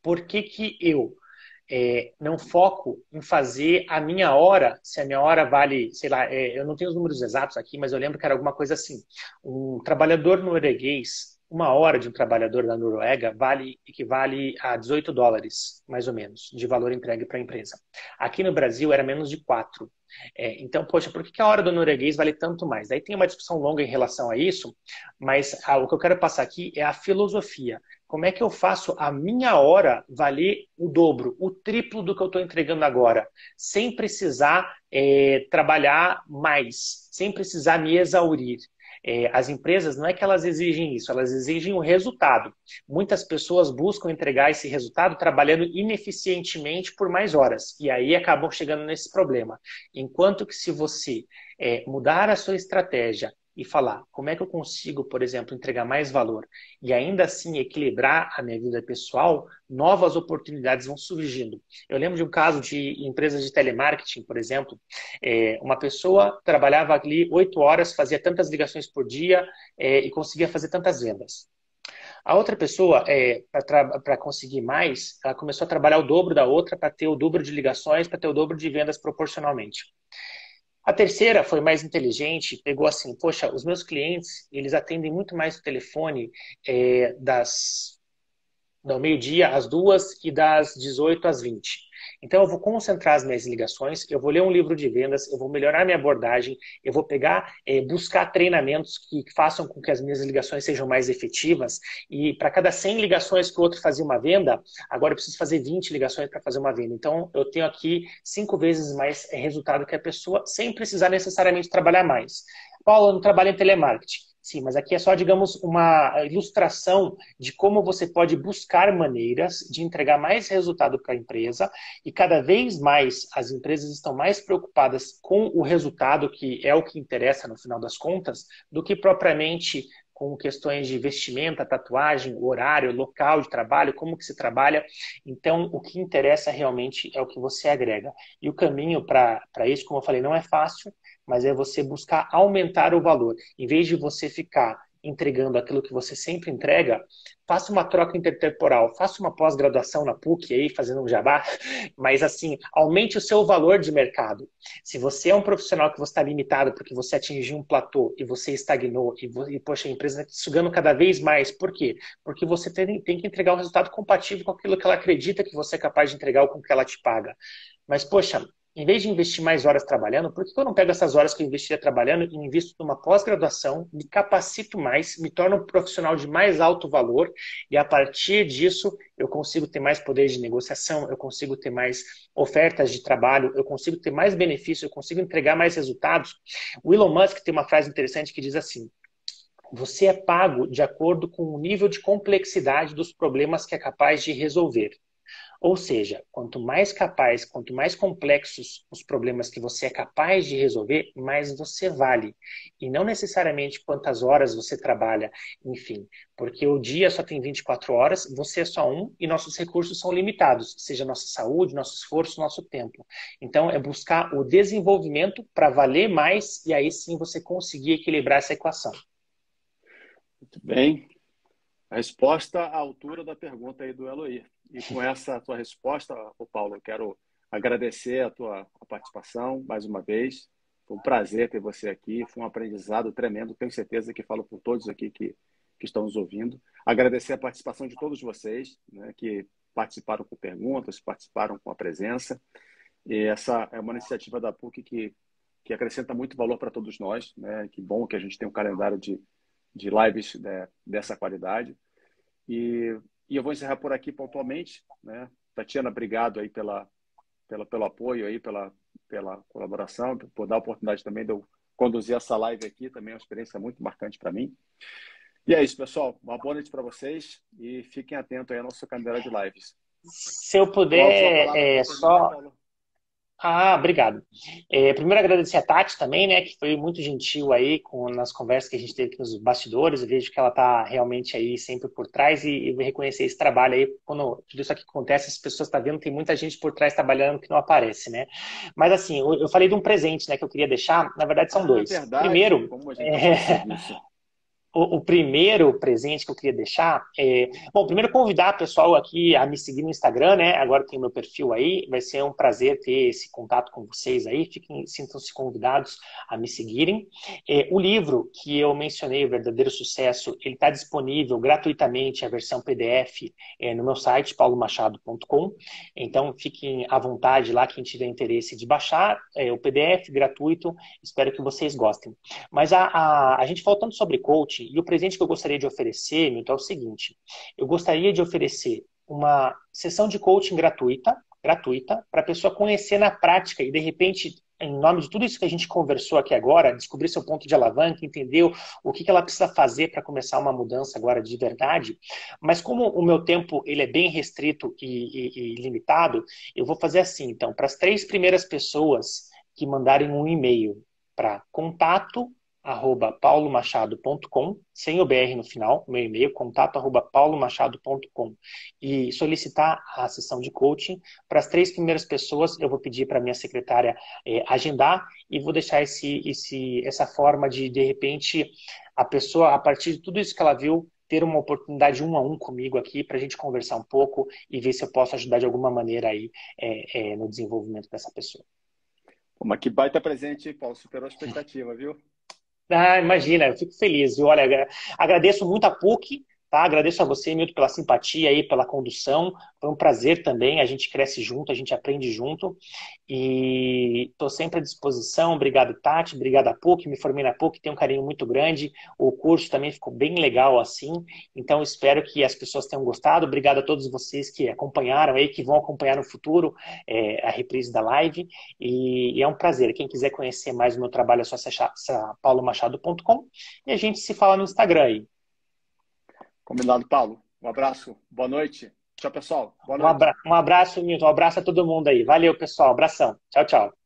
por que que eu não foco em fazer a minha hora, se a minha hora vale, sei lá, eu não tenho os números exatos aqui, mas eu lembro que era alguma coisa assim. Um trabalhador norueguês, uma hora de um trabalhador da Noruega equivale a US$ 18, mais ou menos, de valor entregue para a empresa. Aqui no Brasil era menos de 4. Então, poxa, por que a hora do norueguês vale tanto mais? Daí tem uma discussão longa em relação a isso, mas o que eu quero passar aqui é a filosofia. Como é que eu faço a minha hora valer o dobro, o triplo do que eu estou entregando agora, sem precisar trabalhar mais, sem precisar me exaurir? As empresas não é que elas exigem isso, elas exigem o resultado. Muitas pessoas buscam entregar esse resultado trabalhando ineficientemente por mais horas, e aí acabam chegando nesse problema. Enquanto que se você mudar a sua estratégia e falar como é que eu consigo, por exemplo, entregar mais valor e ainda assim equilibrar a minha vida pessoal, novas oportunidades vão surgindo. Eu lembro de um caso de empresas de telemarketing, por exemplo, uma pessoa trabalhava ali 8 horas, fazia tantas ligações por dia e conseguia fazer tantas vendas. A outra pessoa, para conseguir mais, ela começou a trabalhar o dobro da outra para ter o dobro de ligações, para ter o dobro de vendas proporcionalmente. A terceira foi mais inteligente, pegou assim, poxa, os meus clientes, eles atendem muito mais o telefone do meio-dia às 2 e das 18 às 20. Então, eu vou concentrar as minhas ligações, eu vou ler um livro de vendas, eu vou melhorar minha abordagem, eu vou pegar, buscar treinamentos que façam com que as minhas ligações sejam mais efetivas. E para cada 100 ligações que o outro fazia uma venda, agora eu preciso fazer 20 ligações para fazer uma venda. Então, eu tenho aqui 5 vezes mais resultado que a pessoa, sem precisar necessariamente trabalhar mais. Paulo, eu não trabalho em telemarketing. Sim, mas aqui é só, digamos, uma ilustração de como você pode buscar maneiras de entregar mais resultado para a empresa e cada vez mais as empresas estão mais preocupadas com o resultado, que é o que interessa no final das contas, do que propriamente com questões de vestimenta, tatuagem, horário, local de trabalho, como que se trabalha. Então, o que interessa realmente é o que você agrega. E o caminho para isso, como eu falei, não é fácil, mas é você buscar aumentar o valor. Em vez de você ficar entregando aquilo que você sempre entrega, faça uma troca intertemporal, faça uma pós-graduação na PUC aí, fazendo um jabá, mas assim, aumente o seu valor de mercado. Se você é um profissional que você está limitado porque você atingiu um platô e você estagnou poxa, a empresa está sugando cada vez mais, por quê? Porque você tem que entregar um resultado compatível com aquilo que ela acredita que você é capaz de entregar ou com o que ela te paga. Mas, poxa, em vez de investir mais horas trabalhando, por que eu não pego essas horas que eu investiria trabalhando e invisto numa pós-graduação, me capacito mais, me torno um profissional de mais alto valor e a partir disso eu consigo ter mais poder de negociação, eu consigo ter mais ofertas de trabalho, eu consigo ter mais benefícios, eu consigo entregar mais resultados. O Elon Musk tem uma frase interessante que diz assim: você é pago de acordo com o nível de complexidade dos problemas que é capaz de resolver. Ou seja, quanto mais capaz, quanto mais complexos os problemas que você é capaz de resolver, mais você vale. E não necessariamente quantas horas você trabalha, enfim. Porque o dia só tem 24 horas, você é só um e nossos recursos são limitados, seja nossa saúde, nosso esforço, nosso tempo. Então, é buscar o desenvolvimento para valer mais e aí sim você conseguir equilibrar essa equação. Muito bem. A resposta à altura da pergunta aí do Eloy. E com essa tua resposta, ô Paulo, eu quero agradecer a tua participação mais uma vez. Foi um prazer ter você aqui, foi um aprendizado tremendo. Tenho certeza que falo por todos aqui que estão nos ouvindo. Agradecer a participação de todos vocês, né, que participaram com perguntas, participaram com a presença. E essa é uma iniciativa da PUC que acrescenta muito valor para todos nós, né? Que bom que a gente tem um calendário de lives, né, dessa qualidade. E eu vou encerrar por aqui pontualmente, né? Tatiana, obrigado aí pelo apoio aí, pela colaboração, por dar a oportunidade também de eu conduzir essa live aqui, também é uma experiência muito marcante para mim. E é isso, pessoal. Uma boa noite para vocês e fiquem atentos aí ao nosso calendário de lives. Se eu Com a última puder, palavra para terminar, só. Paulo. Ah, obrigado. Primeiro agradecer a Tati também, né, que foi muito gentil aí nas conversas que a gente teve aqui nos bastidores. Eu vejo que ela está realmente aí sempre por trás e reconhecer esse trabalho aí. Quando tudo isso aqui acontece, as pessoas estão vendo, tem muita gente por trás trabalhando que não aparece, né? Mas assim, eu falei de um presente, né, que eu queria deixar. Na verdade, são Ah, dois. verdade. Primeiro, Como a gente pode esquecer disso? o primeiro presente que eu queria deixar é... Bom, primeiro convidar o pessoal aqui a me seguir no Instagram, né? Agora tem o meu perfil aí. Vai ser um prazer ter esse contato com vocês aí. Sintam-se convidados a me seguirem. O livro que eu mencionei, O Verdadeiro Sucesso, ele está disponível gratuitamente, a versão PDF, no meu site, paulomachado.com. Então, fiquem à vontade lá, quem tiver interesse de baixar o PDF gratuito. Espero que vocês gostem. Mas a gente falando sobre coaching, e o presente que eu gostaria de oferecer, Milton, é o seguinte: eu gostaria de oferecer uma sessão de coaching gratuita para a pessoa conhecer na prática e, de repente, em nome de tudo isso que a gente conversou aqui agora, descobrir seu ponto de alavanca, entender o que ela precisa fazer para começar uma mudança agora de verdade. Mas como o meu tempo ele é bem restrito e limitado, eu vou fazer assim, então, para as 3 primeiras pessoas que mandarem um e-mail para contato@paulomachado.com, sem o BR no final, meu e-mail, contato@paulomachado.com, e solicitar a sessão de coaching. Para as 3 primeiras pessoas, eu vou pedir para minha secretária agendar e vou deixar essa forma de repente, a pessoa, a partir de tudo isso que ela viu, ter uma oportunidade 1 a 1 comigo aqui para a gente conversar um pouco e ver se eu posso ajudar de alguma maneira aí no desenvolvimento dessa pessoa. Pô, mas que baita presente, Paulo. Superou a expectativa, viu? Ah, imagina, eu fico feliz, viu? Olha, agradeço muito a PUC, tá? Agradeço a você, Milton, pela simpatia aí, pela condução. Foi um prazer também, a gente cresce junto, a gente aprende junto. E estou sempre à disposição. Obrigado, Tati, obrigado a PUC, me formei na PUC, tenho um carinho muito grande. O curso também ficou bem legal assim. Então, espero que as pessoas tenham gostado. Obrigado a todos vocês que acompanharam aí, que vão acompanhar no futuro a reprise da live. E é um prazer. Quem quiser conhecer mais o meu trabalho é só acessar paulomachado.com e a gente se fala no Instagram aí. Combinado, Paulo. Um abraço. Boa noite. Tchau, pessoal. Boa noite. Um abraço, Milton. Um abraço a todo mundo aí. Valeu, pessoal. Abração. Tchau, tchau.